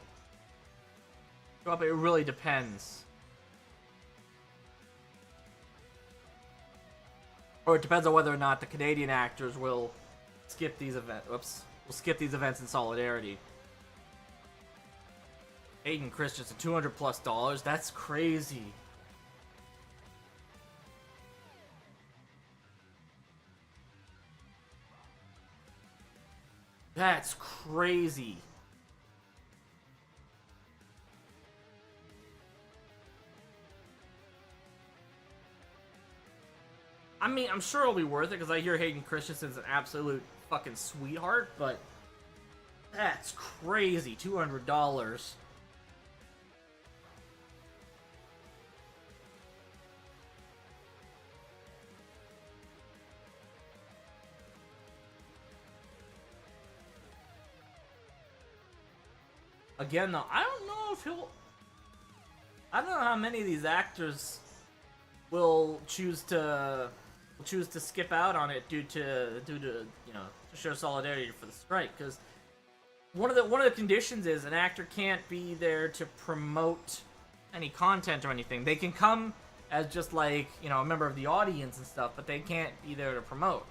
show up. It really depends. Or it depends on whether or not the Canadian actors will skip these events. Whoops. Will skip these events in solidarity. Hayden Christensen, $200+. That's crazy. That's crazy. I mean, I'm sure it'll be worth it, because I hear Hayden Christensen's an absolute fucking sweetheart, but that's crazy, $200. Again, though, I don't know if he'll... I don't know how many of these actors will choose to skip out on it due to you know, to show solidarity for the strike, because one of the conditions is an actor can't be there to promote any content or anything. They can come as just, like, you know, a member of the audience and stuff, but they can't be there to promote.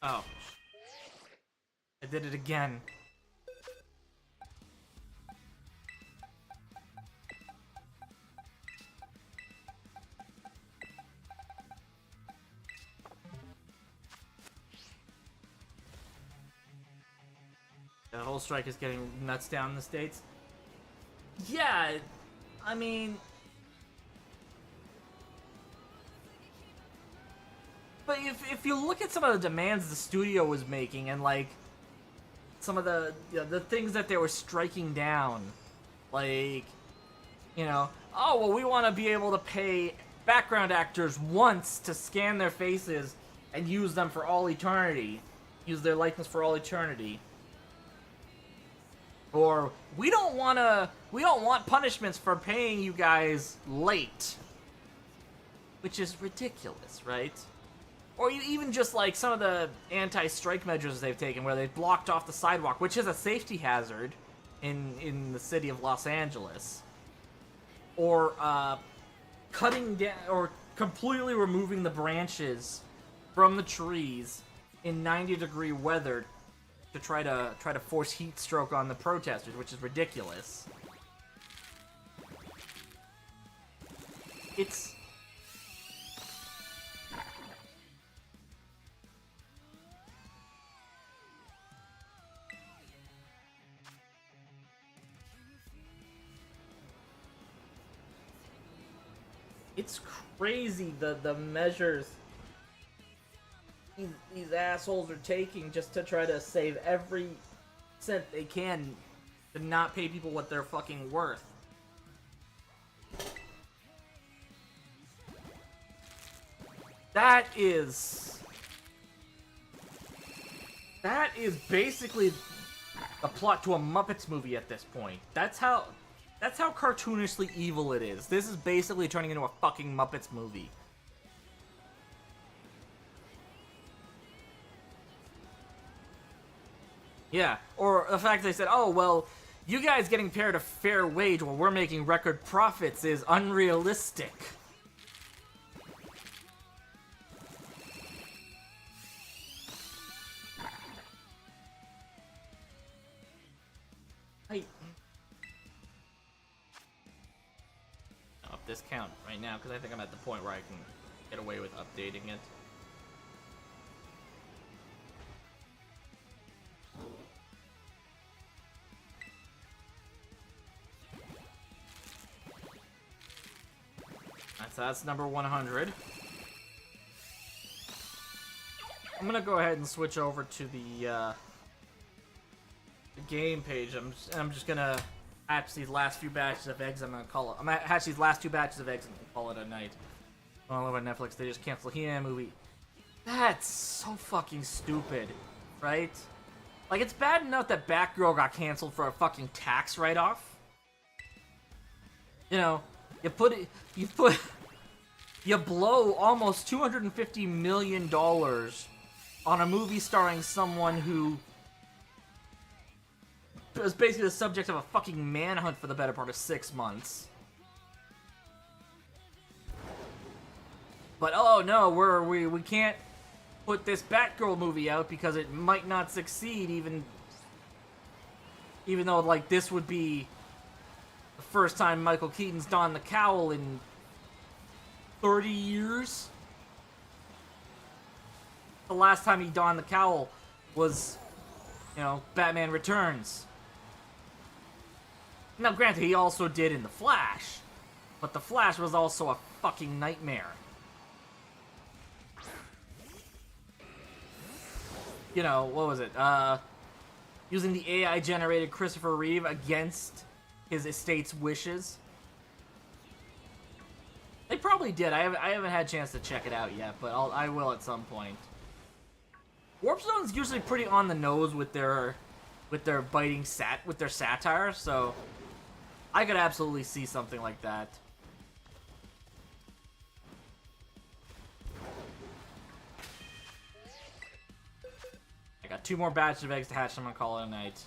Oh. I did it again. The whole strike is getting nuts down in the States. Yeah, I mean... But if you look at some of the demands the studio was making, and, like, some of the things that they were striking down, like, you know, oh, well, we want to be able to pay background actors once to scan their faces and use them for all eternity, use their likeness for all eternity. Or we don't want punishments for paying you guys late, which is ridiculous, right? Or even just like some of the anti-strike measures they've taken, where they've blocked off the sidewalk, which is a safety hazard in the city of Los Angeles. Or cutting down or completely removing the branches from the trees in 90-degree weather to try to force heat stroke on the protesters, which is ridiculous. It's crazy the measures these assholes are taking just to try to save every cent they can to not pay people what they're fucking worth. That is basically a plot to a Muppets movie at this point. That's how cartoonishly evil it is. This is basically turning into a fucking Muppets movie. Yeah, or the fact they said, oh, well, you guys getting paid a fair wage while we're making record profits is unrealistic. Up this count right now, because I think I'm at the point where I can get away with updating it. That's number 100. I'm gonna go ahead and switch over to the game page. I'm just gonna hatch these last few batches of eggs. I'm gonna hatch these last two batches of eggs and call it a night. All over Netflix, they just canceled the He-Man movie. That's so fucking stupid, right? Like, it's bad enough that Batgirl got canceled for a fucking tax write-off. You know, you blow almost $250 million on a movie starring someone who was basically the subject of a fucking manhunt for the better part of 6 months. But oh no, we can't put this Batgirl movie out because it might not succeed, even though like this would be the first time Michael Keaton's donned the cowl in 30 years? The last time he donned the cowl was, you know, Batman Returns. Now, granted, he also did in The Flash, but The Flash was also a fucking nightmare. You know, what was it? Using the AI-generated Christopher Reeve against his estate's wishes. They probably did. I haven't had a chance to check it out yet, but I will at some point. Warp Zone's usually pretty on the nose with their satire, so I could absolutely see something like that. I got 2 more batches of eggs to hatch, and I'm gonna call it a night.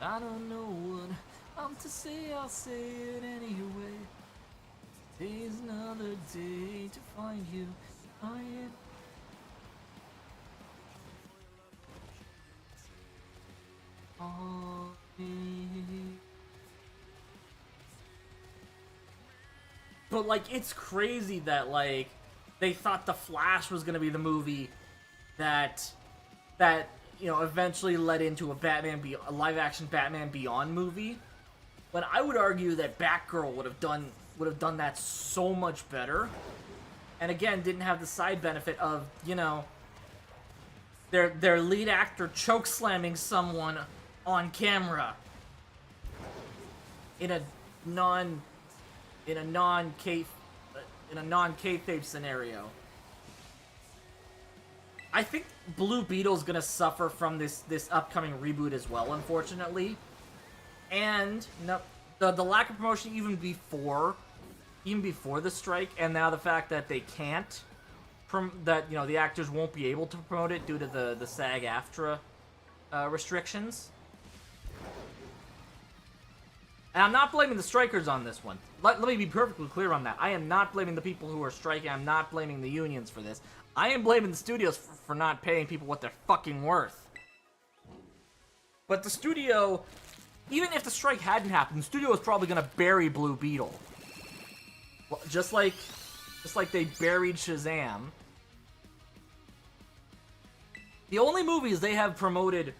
I don't know what I'm to say, I'll say it anyway. Today's another day to find you. But like, it's crazy that like they thought The Flash was gonna be the movie that you know, eventually led into a live-action Batman Beyond movie. But I would argue that Batgirl would have done that so much better. And again, didn't have the side benefit of, you know, their lead actor choke-slamming someone on camera in a non in a non-kayfabe scenario. I think Blue Beetle's gonna suffer from this upcoming reboot as well, unfortunately. And no, the lack of promotion even before the strike, and now the fact that they can't, that the actors won't be able to promote it due to the SAG-AFTRA restrictions. And I'm not blaming the strikers on this one. Let me be perfectly clear on that. I am not blaming the people who are striking. I'm not blaming the unions for this. I am blaming the studios for not paying people what they're fucking worth. But the studio, even if the strike hadn't happened, the studio was probably gonna bury Blue Beetle. Well, just like they buried Shazam. The only movies they have promoted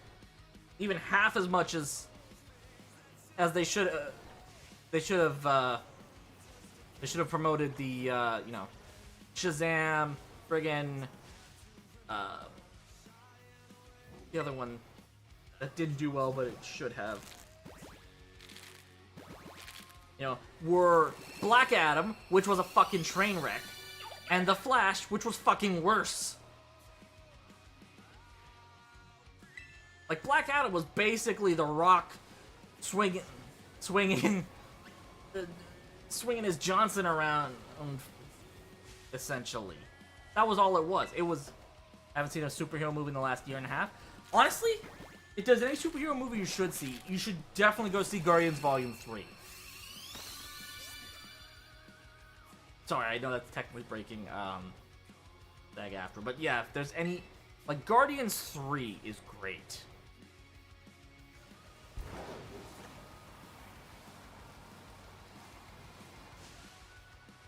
even half as much as they should have promoted the Shazam, friggin' the other one that didn't do well, but it should have. Were Black Adam, which was a fucking train wreck, and The Flash, which was fucking worse. Like, Black Adam was basically The Rock swinging his Johnson around, essentially. That was all it was. I haven't seen a superhero movie in the last year and a half. Honestly, if there's any superhero movie you should see, you should definitely go see Guardians Volume 3. Sorry, I know that's technically breaking SAG-AFTRA, but yeah, if there's any, like, Guardians 3 is great.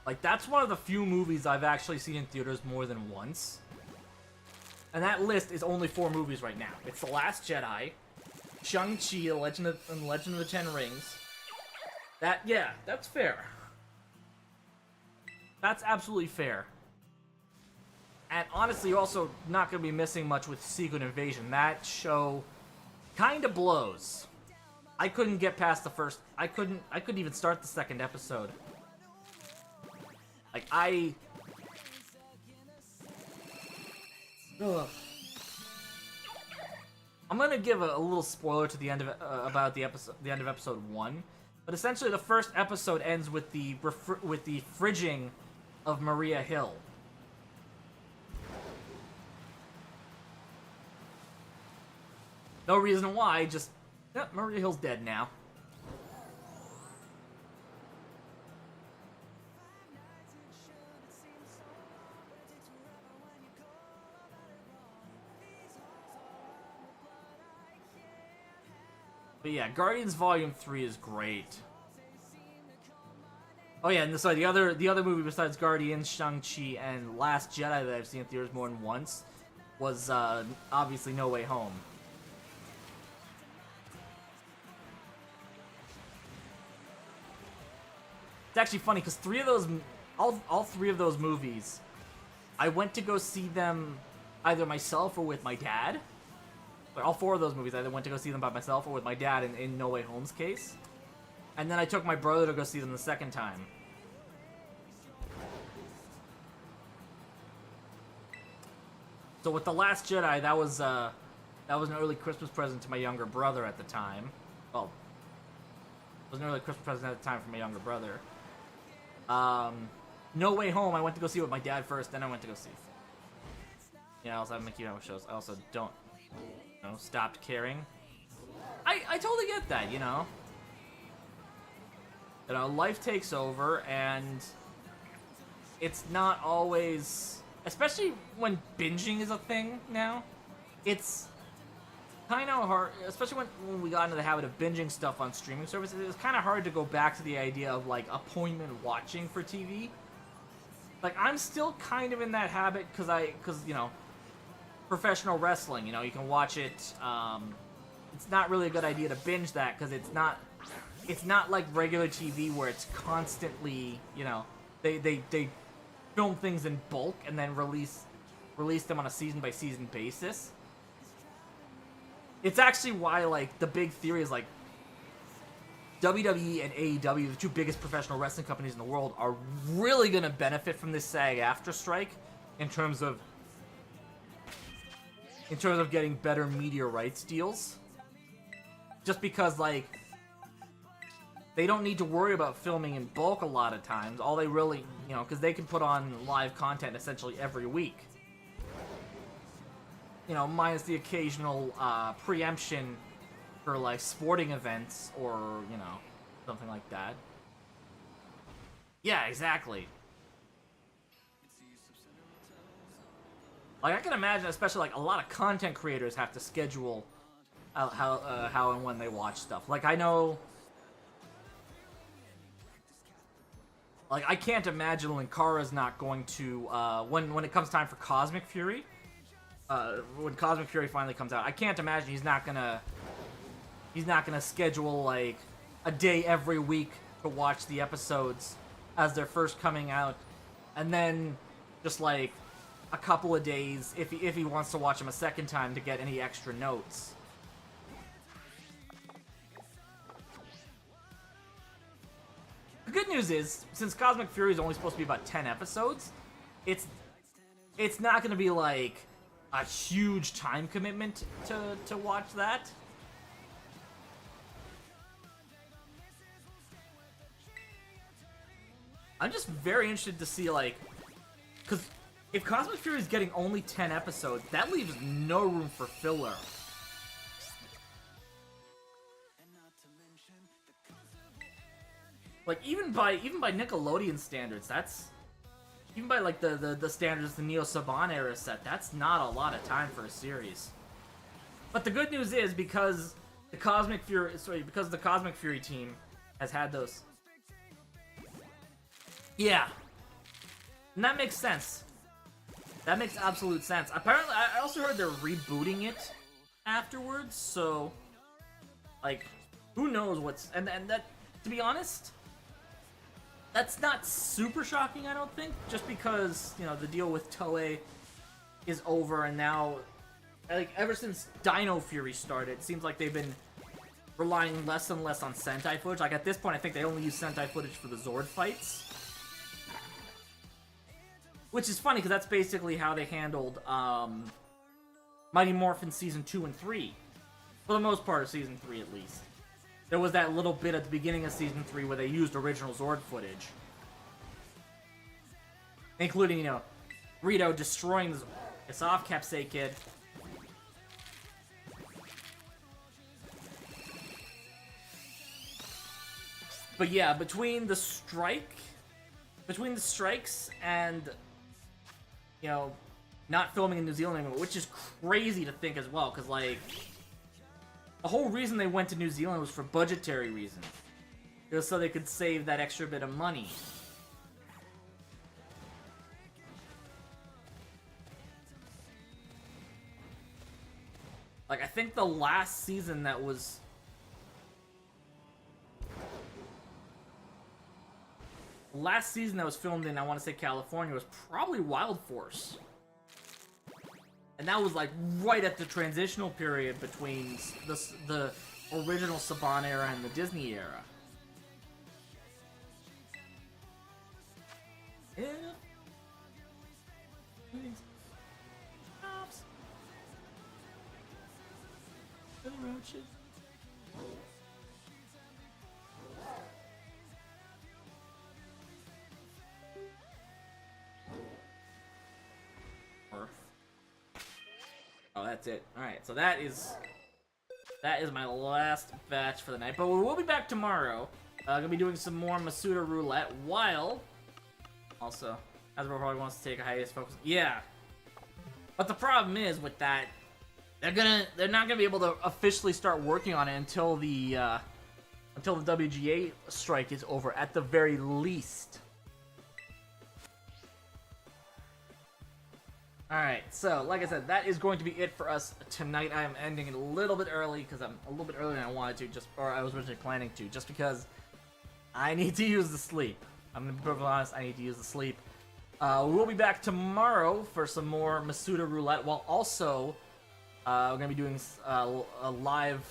Like, that's one of the few movies I've actually seen in theaters more than once. And that list is only 4 movies right now. It's The Last Jedi, Shang-Chi, Legend of the Ten Rings. Yeah, that's fair. That's absolutely fair. And honestly, you're also not going to be missing much with Secret Invasion. That show kind of blows. I couldn't get past the first... I couldn't even start the second episode. Like, Ugh. I'm gonna give a little spoiler to the end of about the end of episode 1, but essentially the first episode ends with the fridging of Maria Hill. No reason why, just Maria Hill's dead now. But yeah, Guardians Volume 3 is great. Oh yeah, and sorry, the other movie besides Guardians, Shang-Chi, and Last Jedi that I've seen in theaters more than once was obviously No Way Home. It's actually funny because all 3 of those movies, I went to go see them either myself or with my dad. But all 4 of those movies, I either went to go see them by myself or with my dad in No Way Home's case. And then I took my brother to go see them the second time. So with The Last Jedi, that was an early Christmas present to my younger brother at the time. Well, it was an early Christmas present at the time for my younger brother. No Way Home, I went to go see with my dad first, then I went to go see. Yeah, I also have Mickey Mouse shows. I also don't... stopped caring. I totally get that, life takes over, and it's not always, especially when binging is a thing now, it's kind of hard, especially when we got into the habit of binging stuff on streaming services. It's kind of hard to go back to the idea of, like, appointment watching for TV. Like, I'm still kind of in that habit because professional wrestling, you can watch it. It's not really a good idea to binge that because it's not like regular TV where it's constantly, they film things in bulk and then release them on a season by season basis. It's actually why, like, the big theory is, like, WWE and AEW, the two biggest professional wrestling companies in the world, are really going to benefit from this SAG-AFTRA strike in terms of getting better media rights deals. Just because, like, they don't need to worry about filming in bulk a lot of times. All they really, because they can put on live content essentially every week. Minus the occasional preemption for, like, sporting events or, something like that. Yeah, exactly. Like, I can imagine, especially, like, a lot of content creators have to schedule how and when they watch stuff. Like, I know... Like, I can't imagine Linkara's not going to, when it comes time for Cosmic Fury, when Cosmic Fury finally comes out, I can't imagine he's not gonna schedule, like, a day every week to watch the episodes as they're first coming out, and then just, like, a couple of days if he wants to watch them a second time to get any extra notes. The good news is, since Cosmic Fury is only supposed to be about 10 episodes, it's not going to be, like, a huge time commitment to watch that. I'm just very interested to see, like, because if Cosmic Fury is getting only 10 episodes, that leaves no room for filler. Like, even by Nickelodeon standards, that's... Even by, like, the standards the Neo Saban era set, that's not a lot of time for a series. But the good news is, because the Cosmic Fury team has had those... Yeah. And that makes sense. That makes absolute sense. Apparently, I also heard they're rebooting it afterwards, so... Like, who knows what's... And that, to be honest... That's not super shocking, I don't think, just because, the deal with Toei is over, and now, like, ever since Dino Fury started, it seems like they've been relying less and less on Sentai footage. Like, at this point, I think they only use Sentai footage for the Zord fights. Which is funny, because that's basically how they handled, Mighty Morphin Season 2 and 3. For the most part of Season 3, at least. There was that little bit at the beginning of Season 3 where they used original Zord footage. Including, Rito destroying the soft Capsay Kid. But yeah, between the strikes and, not filming in New Zealand anymore, which is crazy to think as well, because, like... The whole reason they went to New Zealand was for budgetary reasons. It was so they could save that extra bit of money. Like, I think the last season that was... Last season that was filmed in, I want to say, California was probably Wild Force. And that was, like, right at the transitional period between the original Saban era and the Disney era. Yeah. Stops. Little roaches. Oh, that's it. Alright, so that is my last batch for the night. But we will be back tomorrow. Gonna be doing some more Masuda Roulette while... Also, Hasbro probably wants to take a hiatus focus. Yeah. But the problem is with that, they're not gonna be able to officially start working on it until the WGA strike is over, at the very least. Alright, so, like I said, that is going to be it for us tonight. I am ending it a little bit early, because I'm a little bit earlier than I wanted to, or I was originally planning to, just because I need to use the sleep. I'm going to be perfectly honest, I need to use the sleep. We'll be back tomorrow for some more Masuda Roulette, while also, we're going to be doing a live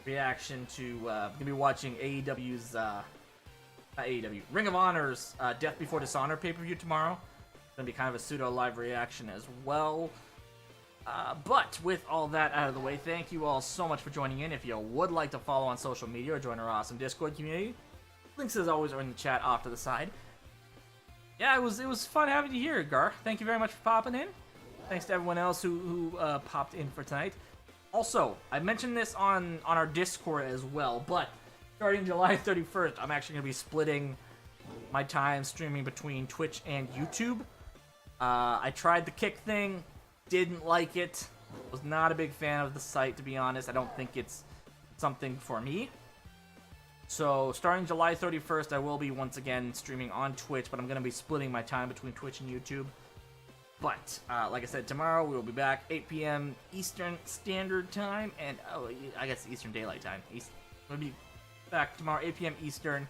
reaction to gonna be watching AEW's not AEW Ring of Honor's Death Before Dishonor pay-per-view tomorrow. It's gonna be kind of a pseudo live reaction as well. But with all that out of the way, thank you all so much for joining in. If you would like to follow on social media or join our awesome Discord community, links as always are in the chat off to the side. Yeah, it was fun having you here, Gar. Thank you very much for popping in. Thanks to everyone else who popped in for tonight. Also, I mentioned this on our Discord as well, but starting July 31st, I'm actually going to be splitting my time streaming between Twitch and YouTube. I tried the Kick thing, didn't like it, was not a big fan of the site, to be honest. I don't think it's something for me. So, starting July 31st, I will be once again streaming on Twitch, but I'm going to be splitting my time between Twitch and YouTube. But, like I said, tomorrow we will be back 8 p.m. Eastern Standard Time, and, I guess Eastern Daylight Time. We'll be back tomorrow, 8 p.m. Eastern.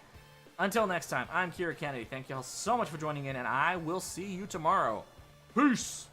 Until next time, I'm Kira Kennedy. Thank you all so much for joining in, and I will see you tomorrow. Peace!